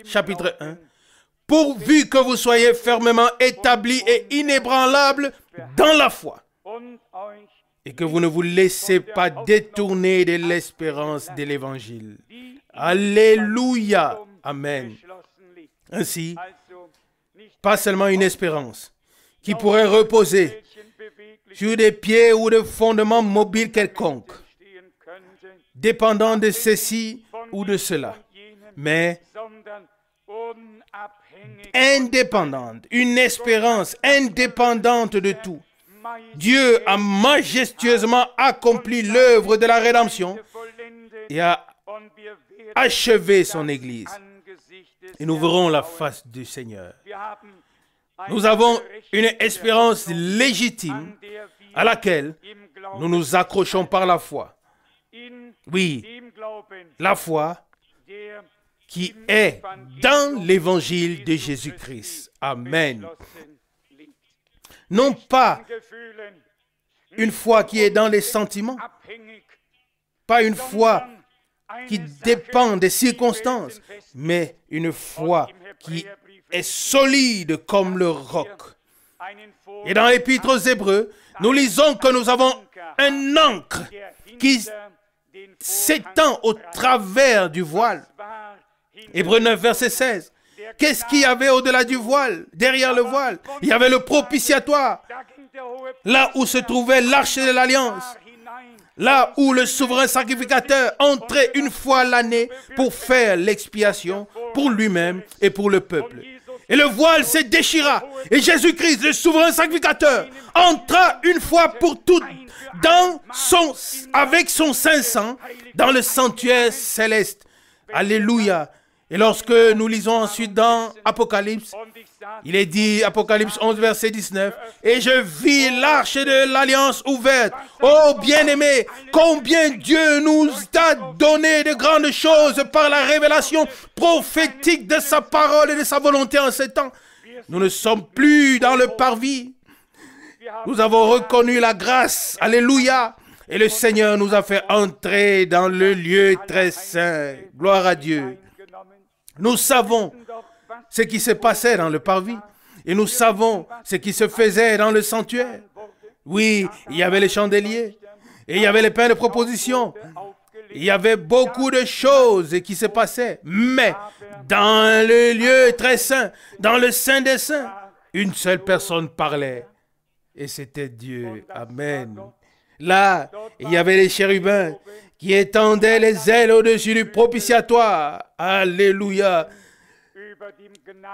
chapitre 1, « Pourvu que vous soyez fermement établis et inébranlables dans la foi, et que vous ne vous laissez pas détourner de l'espérance de l'Évangile. » Alléluia. Amen. Ainsi, pas seulement une espérance qui pourrait reposer sur des pieds ou de fondements mobiles quelconques, dépendant de ceci ou de cela, mais indépendante, une espérance indépendante de tout. Dieu a majestueusement accompli l'œuvre de la rédemption et a achevé son Église. Et nous verrons la face du Seigneur. Nous avons une espérance légitime à laquelle nous nous accrochons par la foi. Oui, la foi qui est dans l'évangile de Jésus-Christ. Amen. Non pas une foi qui est dans les sentiments, pas une foi qui dépend des circonstances, mais une foi qui est solide comme le roc. Et dans l'Épître aux Hébreux, nous lisons que nous avons un ancre qui s'étend au travers du voile. Hébreux 9, verset 16. Qu'est-ce qu'il y avait au-delà du voile, derrière le voile? Il y avait le propitiatoire, là où se trouvait l'arche de l'alliance, là où le souverain sacrificateur entrait une fois l'année pour faire l'expiation pour lui-même et pour le peuple. Et le voile se déchira. Et Jésus-Christ, le souverain sacrificateur, entra une fois pour toutes avec son saint sang dans le sanctuaire céleste. Alléluia. Et lorsque nous lisons ensuite dans Apocalypse, il est dit, Apocalypse 11, verset 19, « Et je vis l'arche de l'alliance ouverte. Oh bien-aimé, combien Dieu nous a donné de grandes choses par la révélation prophétique de sa parole et de sa volonté en ce temps. Nous ne sommes plus dans le parvis. Nous avons reconnu la grâce. Alléluia. Et le Seigneur nous a fait entrer dans le lieu très saint. Gloire à Dieu. Nous savons ce qui se passait dans le parvis. Et nous savons ce qui se faisait dans le sanctuaire. Oui, il y avait les chandeliers. Et il y avait les pains de proposition. Il y avait beaucoup de choses qui se passaient. Mais dans le lieu très saint, dans le Saint des Saints, une seule personne parlait. Et c'était Dieu. Amen. Là, il y avait les chérubins qui étendaient les ailes au-dessus du propitiatoire. Alléluia.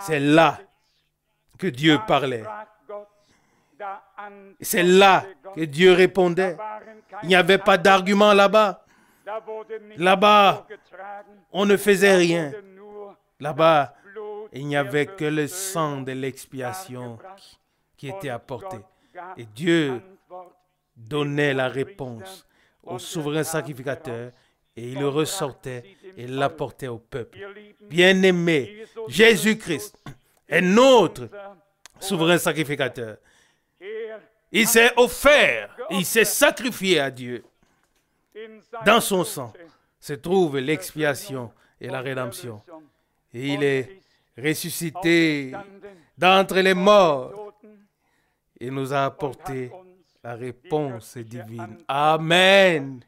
C'est là que Dieu parlait. C'est là que Dieu répondait. Il n'y avait pas d'argument là-bas. Là-bas, on ne faisait rien. Là-bas, il n'y avait que le sang de l'expiation qui était apporté. Et Dieu donnait la réponse au souverain sacrificateur et il le ressortait et l'apportait au peuple. Bien-aimé, Jésus-Christ est notre souverain sacrificateur. Il s'est offert, il s'est sacrifié à Dieu. Dans son sang se trouve l'expiation et la rédemption. Et il est ressuscité d'entre les morts et nous a apporté la réponse divine. Amen.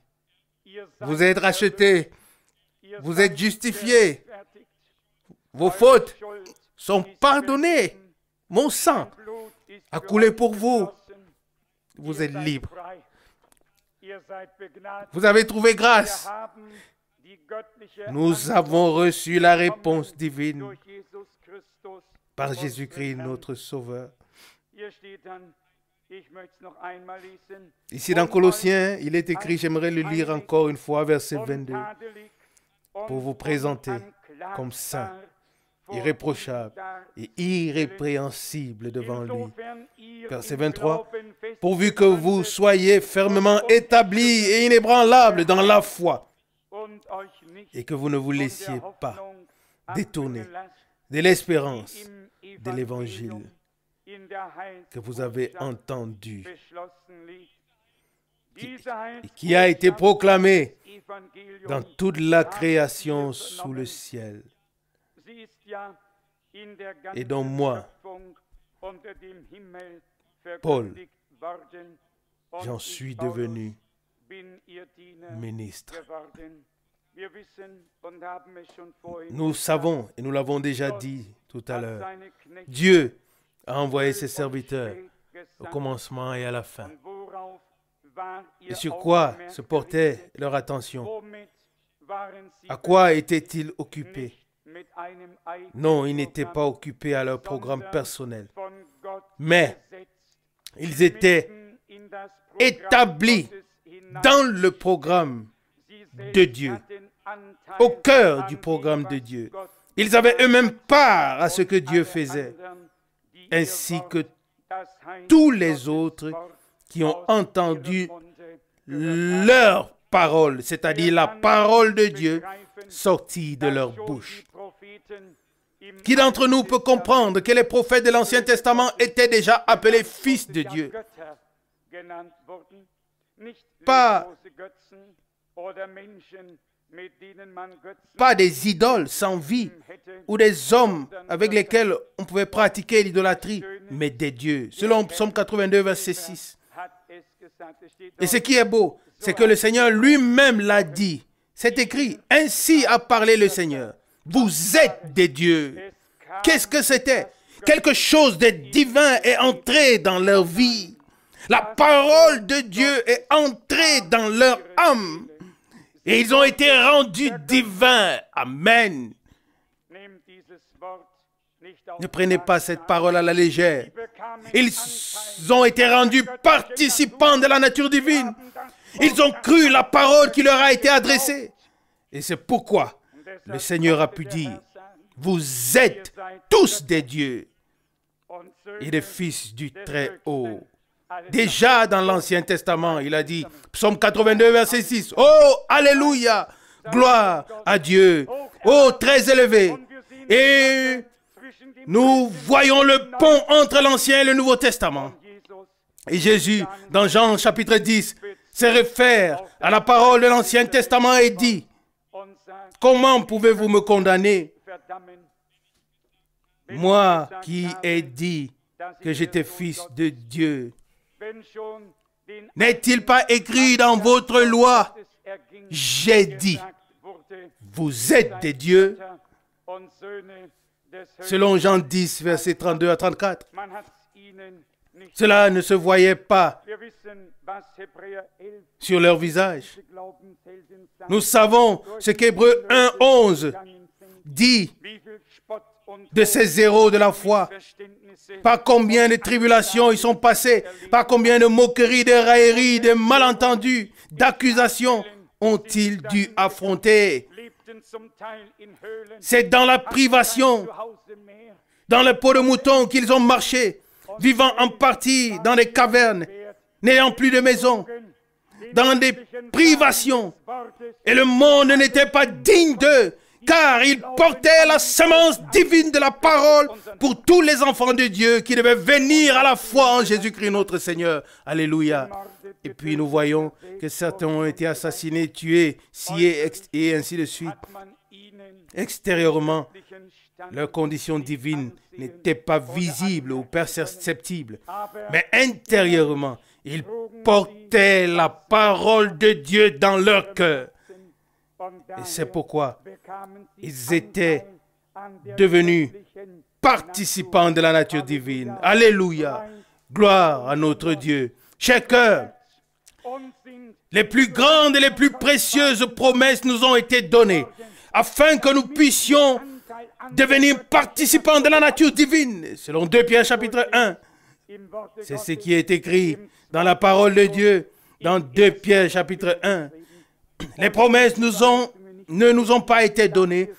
Vous êtes rachetés. Vous êtes justifiés. Vos fautes sont pardonnées. Mon sang a coulé pour vous. Vous êtes libres. Vous avez trouvé grâce. Nous avons reçu la réponse divine par Jésus-Christ, notre Sauveur. Ici dans Colossiens, il est écrit, j'aimerais le lire encore une fois, verset 22, pour vous présenter comme saint, irréprochable et irrépréhensible devant lui. Verset 23, pourvu que vous soyez fermement établis et inébranlables dans la foi et que vous ne vous laissiez pas détourner de l'espérance de l'évangile que vous avez entendu, qui a été proclamé dans toute la création sous le ciel, et dont moi, Paul, j'en suis devenu ministre. Nous savons, et nous l'avons déjà dit tout à l'heure, Dieu a envoyé ses serviteurs au commencement et à la fin. Et sur quoi se portait leur attention? À quoi étaient-ils occupés? Non, ils n'étaient pas occupés à leur programme personnel. Mais ils étaient établis dans le programme de Dieu, au cœur du programme de Dieu. Ils avaient eux-mêmes part à ce que Dieu faisait, ainsi que tous les autres qui ont entendu leur parole, c'est-à-dire la parole de Dieu sortie de leur bouche. Qui d'entre nous peut comprendre que les prophètes de l'Ancien Testament étaient déjà appelés fils de Dieu? Pas des idoles sans vie ou des hommes avec lesquels on pouvait pratiquer l'idolâtrie, mais des dieux. Selon Psaume 82, verset 6. Et ce qui est beau, c'est que le Seigneur lui-même l'a dit. C'est écrit, ainsi a parlé le Seigneur. Vous êtes des dieux. Qu'est-ce que c'était? Quelque chose de divin est entré dans leur vie. La parole de Dieu est entrée dans leur âme. Et ils ont été rendus divins. Amen. Ne prenez pas cette parole à la légère. Ils ont été rendus participants de la nature divine. Ils ont cru la parole qui leur a été adressée. Et c'est pourquoi le Seigneur a pu dire, vous êtes tous des dieux et des fils du Très-Haut. Déjà dans l'Ancien Testament, il a dit, Psaume 82, verset 6, « Oh, alléluia, gloire à Dieu, oh, très élevé. » Et nous voyons le pont entre l'Ancien et le Nouveau Testament. Et Jésus, dans Jean chapitre 10, se réfère à la parole de l'Ancien Testament et dit, « Comment pouvez-vous me condamner, moi qui ai dit que j'étais fils de Dieu? N'est-il pas écrit dans votre loi, j'ai dit, vous êtes des dieux ?» Selon Jean 10, versets 32 à 34. Cela ne se voyait pas sur leur visage. Nous savons ce qu'Hébreux 1, 11 dit de ces héros de la foi. Par combien de tribulations ils sont passés, par combien de moqueries, de railleries, de malentendus, d'accusations ont-ils dû affronter. C'est dans la privation, dans le pot de mouton qu'ils ont marché, vivant en partie dans des cavernes, n'ayant plus de maison, dans des privations. Et le monde n'était pas digne d'eux, car ils portaient la semence divine de la parole pour tous les enfants de Dieu qui devaient venir à la foi en Jésus-Christ notre Seigneur. Alléluia. Et puis nous voyons que certains ont été assassinés, tués, sciés et ainsi de suite. Extérieurement, leur condition divine n'était pas visible ou perceptible, mais intérieurement, ils portaient la parole de Dieu dans leur cœur. Et c'est pourquoi ils étaient devenus participants de la nature divine. Alléluia! Gloire à notre Dieu. Chers cœurs, les plus grandes et les plus précieuses promesses nous ont été données afin que nous puissions devenir participants de la nature divine. Selon 2 Pierre chapitre 1, c'est ce qui est écrit dans la parole de Dieu, dans 2 Pierre chapitre 1. Les promesses ne nous ont pas été données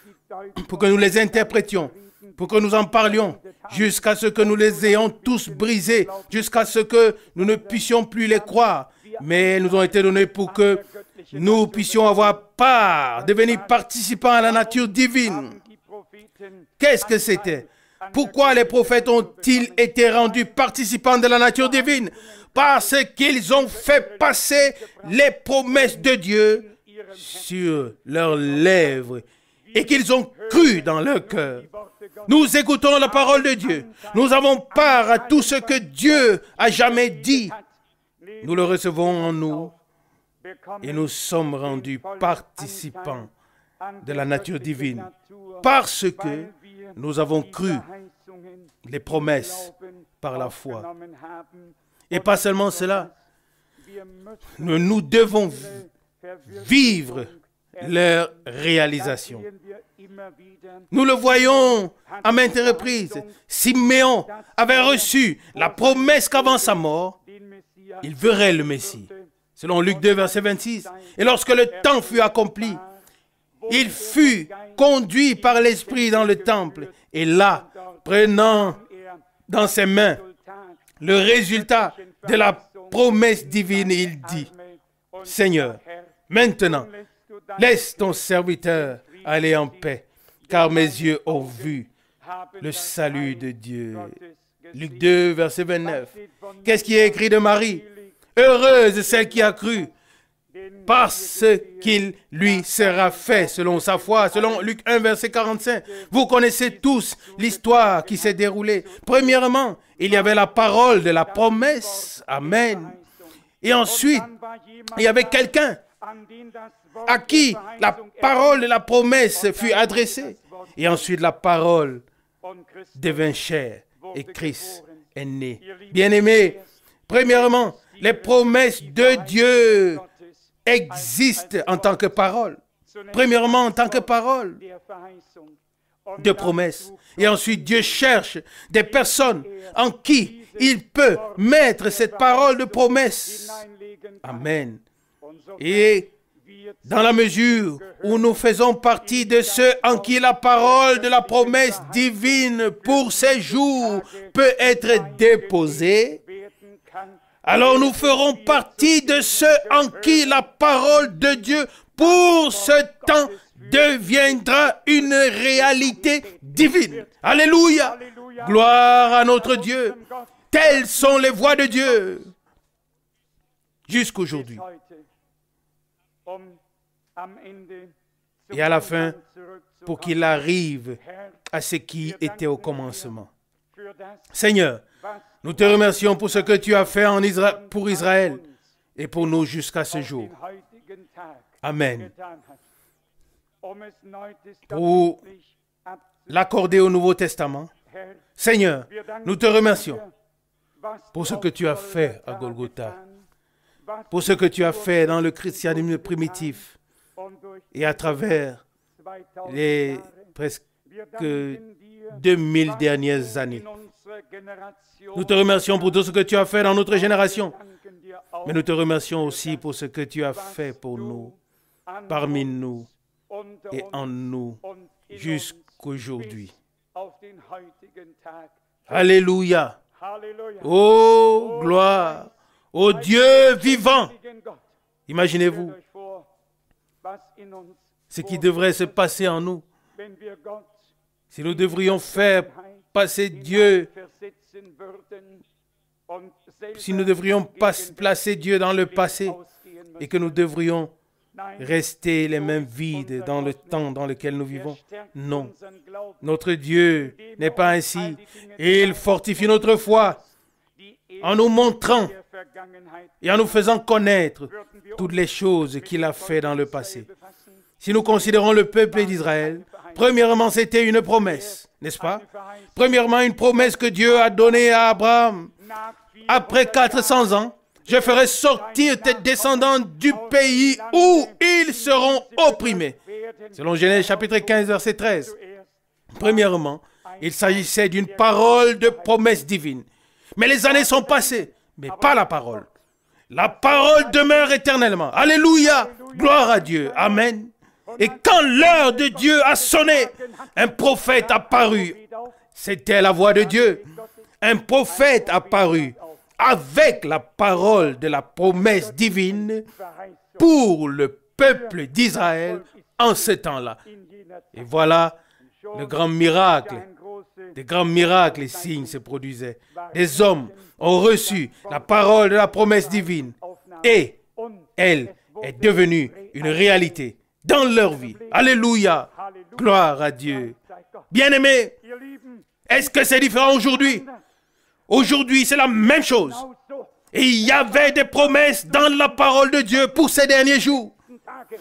pour que nous les interprétions, pour que nous en parlions, jusqu'à ce que nous les ayons tous brisées, jusqu'à ce que nous ne puissions plus les croire. Mais elles nous ont été données pour que nous puissions avoir part, devenir participants à la nature divine. Qu'est-ce que c'était? Pourquoi les prophètes ont-ils été rendus participants de la nature divine? Parce qu'ils ont fait passer les promesses de Dieu sur leurs lèvres et qu'ils ont cru dans leur cœur. Nous écoutons la parole de Dieu. Nous avons part à tout ce que Dieu a jamais dit. Nous le recevons en nous et nous sommes rendus participants de la nature divine parce que nous avons cru les promesses par la foi. Et pas seulement cela, nous devons vivre leur réalisation. Nous le voyons à maintes reprises. Siméon avait reçu la promesse qu'avant sa mort, il verrait le Messie. Selon Luc 2, verset 26. Et lorsque le temps fut accompli, il fut conduit par l'Esprit dans le temple. Et là, prenant dans ses mains le résultat de la promesse divine, il dit, « Seigneur, maintenant, laisse ton serviteur aller en paix, car mes yeux ont vu le salut de Dieu. » Luc 2, verset 29. Qu'est-ce qui est écrit de Marie? Heureuse celle qui a cru, parce qu'il lui sera fait selon sa foi, selon Luc 1, verset 45. Vous connaissez tous l'histoire qui s'est déroulée. Premièrement, il y avait la parole de la promesse. Amen. Et ensuite, il y avait quelqu'un à qui la parole de la promesse fut adressée. Et ensuite, la parole devint chair et Christ est né. Bien-aimés, premièrement, les promesses de Dieu existent en tant que parole. Premièrement, en tant que parole de promesse. Et ensuite, Dieu cherche des personnes en qui il peut mettre cette parole de promesse. Amen. Et dans la mesure où nous faisons partie de ceux en qui la parole de la promesse divine pour ces jours peut être déposée, alors nous ferons partie de ceux en qui la parole de Dieu pour ce temps deviendra une réalité divine. Alléluia! Gloire à notre Dieu. Telles sont les voies de Dieu jusqu'aujourd'hui. Et à la fin, pour qu'il arrive à ce qui était au commencement. Seigneur, nous te remercions pour ce que tu as fait pour Israël et pour nous jusqu'à ce jour. Amen. Pour l'accorder au Nouveau Testament, Seigneur, nous te remercions pour ce que tu as fait à Golgotha, pour ce que tu as fait dans le christianisme primitif et à travers les presque 2000 dernières années. Nous te remercions pour tout ce que tu as fait dans notre génération, mais nous te remercions aussi pour ce que tu as fait pour nous, parmi nous et en nous, jusqu'aujourd'hui. Alléluia. Oh, gloire au Dieu vivant. Imaginez-vous ce qui devrait se passer en nous si nous devrions faire passer Dieu, si nous devrions placer Dieu dans le passé et que nous devrions rester les mains vides dans le temps dans lequel nous vivons. Non. Notre Dieu n'est pas ainsi. Et il fortifie notre foi en nous montrant et en nous faisant connaître toutes les choses qu'il a fait dans le passé. Si nous considérons le peuple d'Israël, premièrement, c'était une promesse, n'est-ce pas? Premièrement, une promesse que Dieu a donnée à Abraham. Après 400 ans, je ferai sortir tes descendants du pays où ils seront opprimés. Selon Genèse chapitre 15, verset 13. Premièrement, il s'agissait d'une parole de promesse divine. Mais les années sont passées, mais pas la parole. La parole demeure éternellement. Alléluia! Gloire à Dieu. Amen. Et quand l'heure de Dieu a sonné, un prophète apparut. C'était la voix de Dieu. Un prophète apparut avec la parole de la promesse divine pour le peuple d'Israël en ce temps-là. Et voilà le grand miracle. Des grands miracles et signes se produisaient. Des hommes ont reçu la parole de la promesse divine et elle est devenue une réalité dans leur vie. Alléluia! Gloire à Dieu. Bien-aimés, est-ce que c'est différent aujourd'hui? Aujourd'hui, c'est la même chose. Et il y avait des promesses dans la parole de Dieu pour ces derniers jours.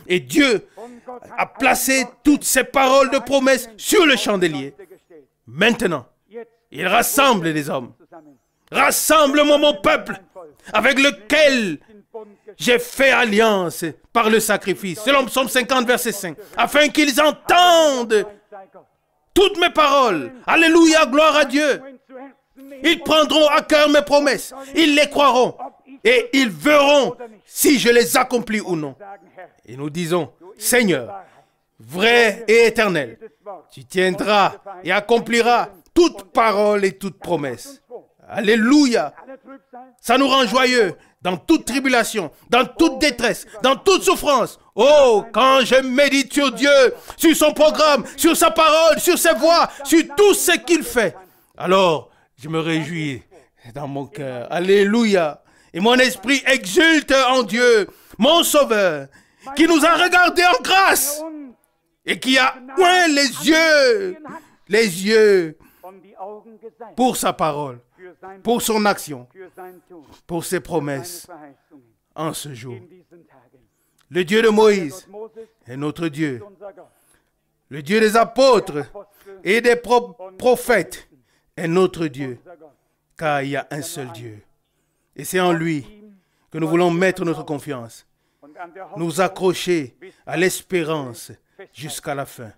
Et Dieu a placé toutes ces paroles de promesses sur le chandelier. Maintenant, il rassemble les hommes. Rassemble-moi mon peuple avec lequel j'ai fait alliance par le sacrifice. Selon Psaume 50, verset 5. Afin qu'ils entendent toutes mes paroles. Alléluia, gloire à Dieu. Ils prendront à cœur mes promesses. Ils les croiront. Et ils verront si je les accomplis ou non. Et nous disons, Seigneur, vrai et éternel, tu tiendras et accompliras toute parole et toute promesse. Alléluia. Ça nous rend joyeux dans toute tribulation, dans toute détresse, dans toute souffrance. Oh, quand je médite sur Dieu, sur son programme, sur sa parole, sur ses voies, sur tout ce qu'il fait, alors je me réjouis dans mon cœur. Alléluia. Et mon esprit exulte en Dieu, mon Sauveur, qui nous a regardés en grâce et qui a oint les yeux pour sa parole, pour son action, pour ses promesses en ce jour. Le Dieu de Moïse est notre Dieu. Le Dieu des apôtres et des prophètes est notre Dieu, car il y a un seul Dieu. Et c'est en lui que nous voulons mettre notre confiance, nous accrocher à l'espérance jusqu'à la fin,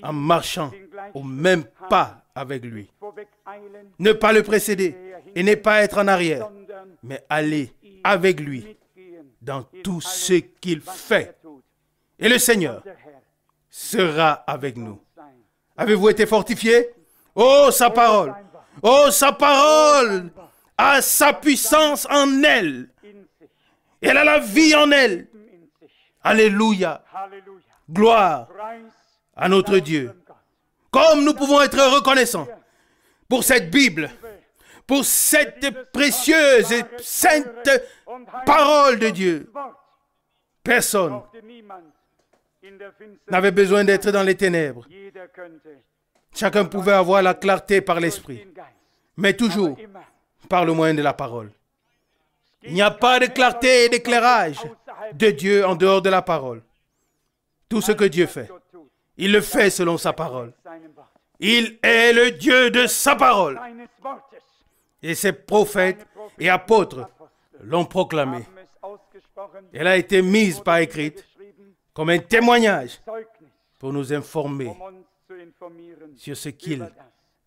en marchant au même pas avec lui. Ne pas le précéder et ne pas être en arrière, mais aller avec lui dans tout ce qu'il fait. Et le Seigneur sera avec nous. Avez-vous été fortifiés? Oh, sa parole! Oh, sa parole a sa puissance en elle. Elle a la vie en elle. Alléluia. Gloire à notre Dieu. Comme nous pouvons être reconnaissants pour cette Bible, pour cette précieuse et sainte parole de Dieu. Personne n'avait besoin d'être dans les ténèbres. Chacun pouvait avoir la clarté par l'esprit, mais toujours par le moyen de la parole. Il n'y a pas de clarté et d'éclairage de Dieu en dehors de la parole. Tout ce que Dieu fait, il le fait selon sa parole. Il est le Dieu de sa parole. Et ses prophètes et apôtres l'ont proclamé. Elle a été mise par écrit comme un témoignage pour nous informer sur ce qu'il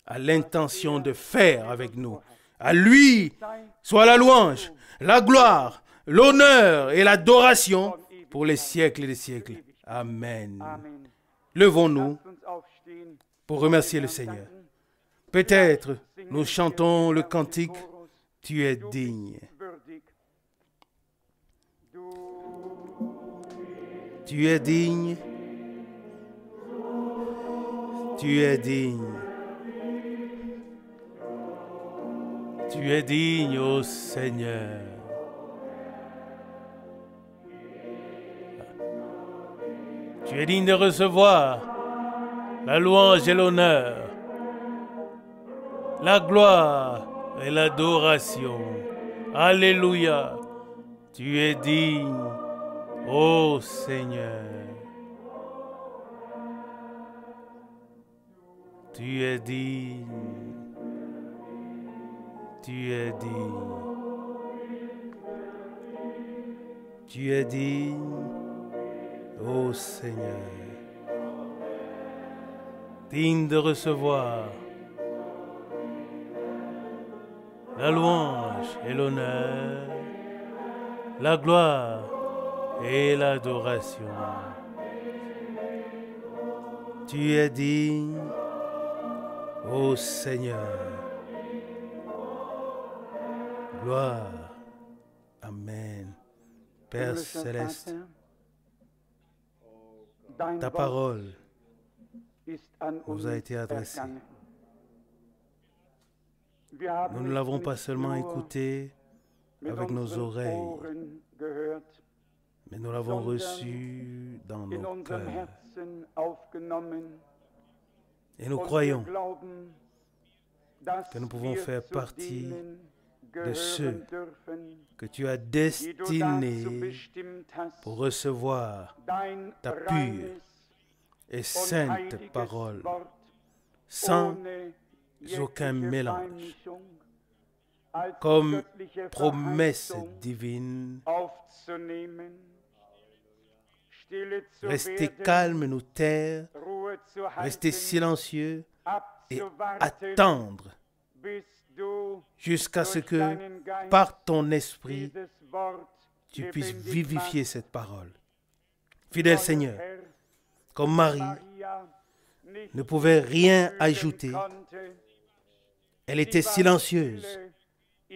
a l'intention de faire avec nous. À lui soit la louange, la gloire, l'honneur et l'adoration pour les siècles des siècles. Amen. Levons-nous pour remercier le Seigneur. Peut-être nous chantons le cantique « Tu es digne ». Tu es digne. Tu es digne. Tu es digne, ô Seigneur. Tu es digne de recevoir la louange et l'honneur, la gloire et l'adoration. Alléluia. Tu es digne, ô Seigneur. Tu es digne. Tu es digne. Tu es digne, ô Seigneur. Digne de recevoir la louange et l'honneur, la gloire et l'adoration. Tu es digne, ô Seigneur. Gloire. Amen. Père céleste, ta parole nous a été adressée. Nous ne l'avons pas seulement écoutée avec nos oreilles, mais nous l'avons reçue dans nos cœurs. Et nous croyons que nous pouvons faire partie de ceux que tu as destinés pour recevoir ta pure et sainte parole, sans aucun mélange, comme promesse divine. Restez calmes, nous taire, restez silencieux et attendre jusqu'à ce que, par ton esprit, tu puisses vivifier cette parole. Fidèle Seigneur, comme Marie ne pouvait rien ajouter, elle était silencieuse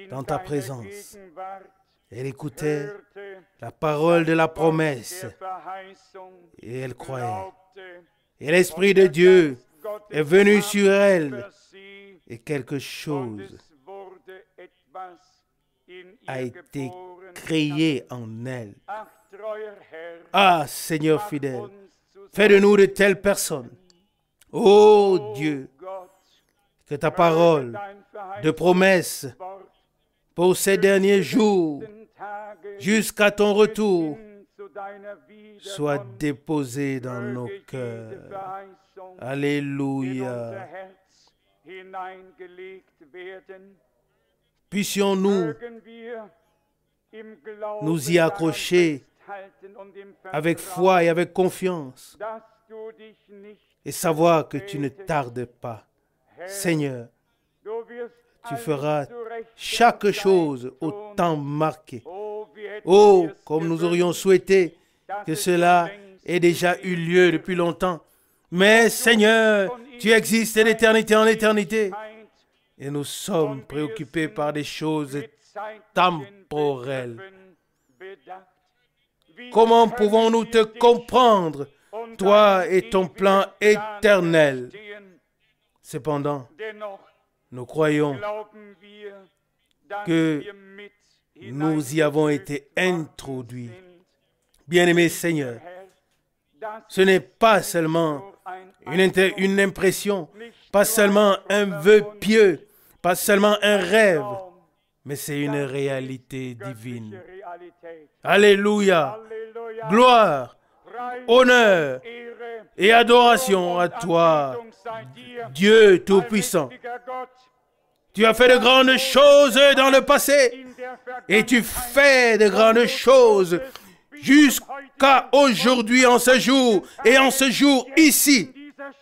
dans ta présence. Elle écoutait la parole de la promesse et elle croyait. Et l'Esprit de Dieu est venu sur elle et quelque chose a été créé en elle. Ah, Seigneur fidèle, fais de nous de telles personnes. Ô Dieu, que ta parole de promesse pour ces derniers jours, jusqu'à ton retour, soit déposée dans nos cœurs. Alléluia. Puissions-nous nous y accrocher avec foi et avec confiance et savoir que tu ne tardes pas. Seigneur, tu feras chaque chose au temps marqué. Oh, comme nous aurions souhaité que cela ait déjà eu lieu depuis longtemps. Mais Seigneur, tu existes d'éternité en éternité. Et nous sommes préoccupés par des choses temporelles. Comment pouvons-nous te comprendre, toi et ton plan éternel? Cependant, nous croyons que nous y avons été introduits. Bien-aimé Seigneur, ce n'est pas seulement une impression, pas seulement un vœu pieux, pas seulement un rêve, mais c'est une réalité divine. Alléluia, gloire, honneur et adoration à toi, Dieu Tout-Puissant. Tu as fait de grandes choses dans le passé et tu fais de grandes choses jusqu'à aujourd'hui, en ce jour et en ce jour ici.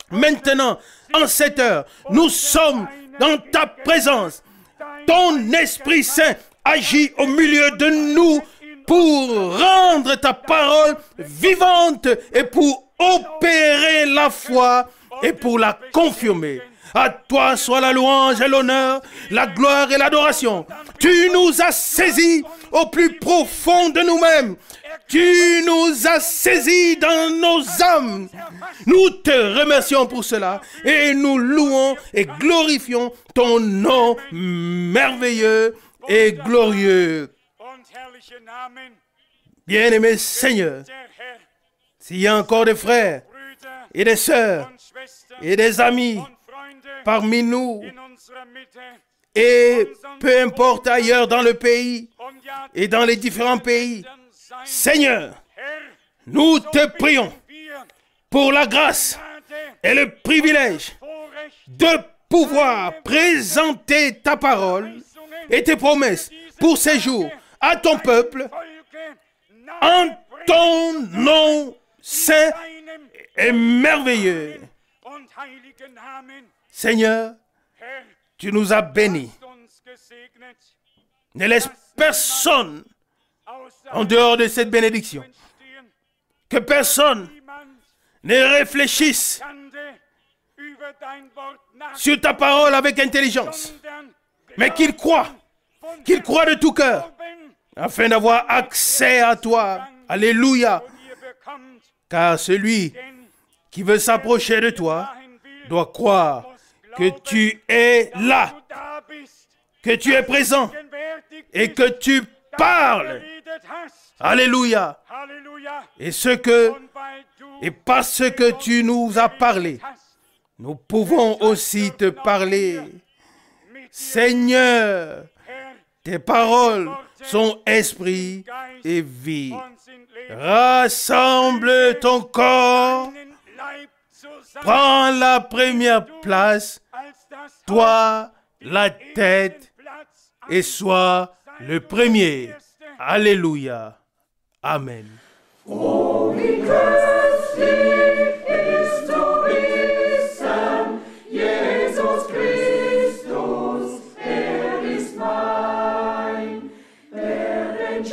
Maintenant, en cette heure, nous sommes dans ta présence. Ton Esprit Saint agit au milieu de nous pour rendre ta parole vivante et pour opérer la foi et pour la confirmer. À toi soit la louange et l'honneur, la gloire et l'adoration. Tu nous as saisis au plus profond de nous-mêmes. Tu nous as saisis dans nos âmes. Nous te remercions pour cela et nous louons et glorifions ton nom merveilleux et glorieux. Bien-aimé Seigneur, s'il y a encore des frères et des sœurs et des amis parmi nous, et peu importe ailleurs dans le pays et dans les différents pays, Seigneur, nous te prions pour la grâce et le privilège de pouvoir présenter ta parole et tes promesses pour ces jours à ton peuple en ton nom saint et merveilleux. Seigneur, tu nous as bénis. Ne laisse personne en dehors de cette bénédiction. Que personne ne réfléchisse sur ta parole avec intelligence, mais qu'il croit de tout cœur, afin d'avoir accès à toi. Alléluia. Car celui qui veut s'approcher de toi doit croire que tu es là, que tu es présent et que tu parles. Alléluia. Et parce que tu nous as parlé, nous pouvons aussi te parler. Seigneur, tes paroles sont esprit et vie. Rassemble ton corps. Prends la première place, toi la tête, et sois le premier. Alléluia. Amen. Oh, wie köstlich ist zu wissen, Jesus Christus, ist mein, der den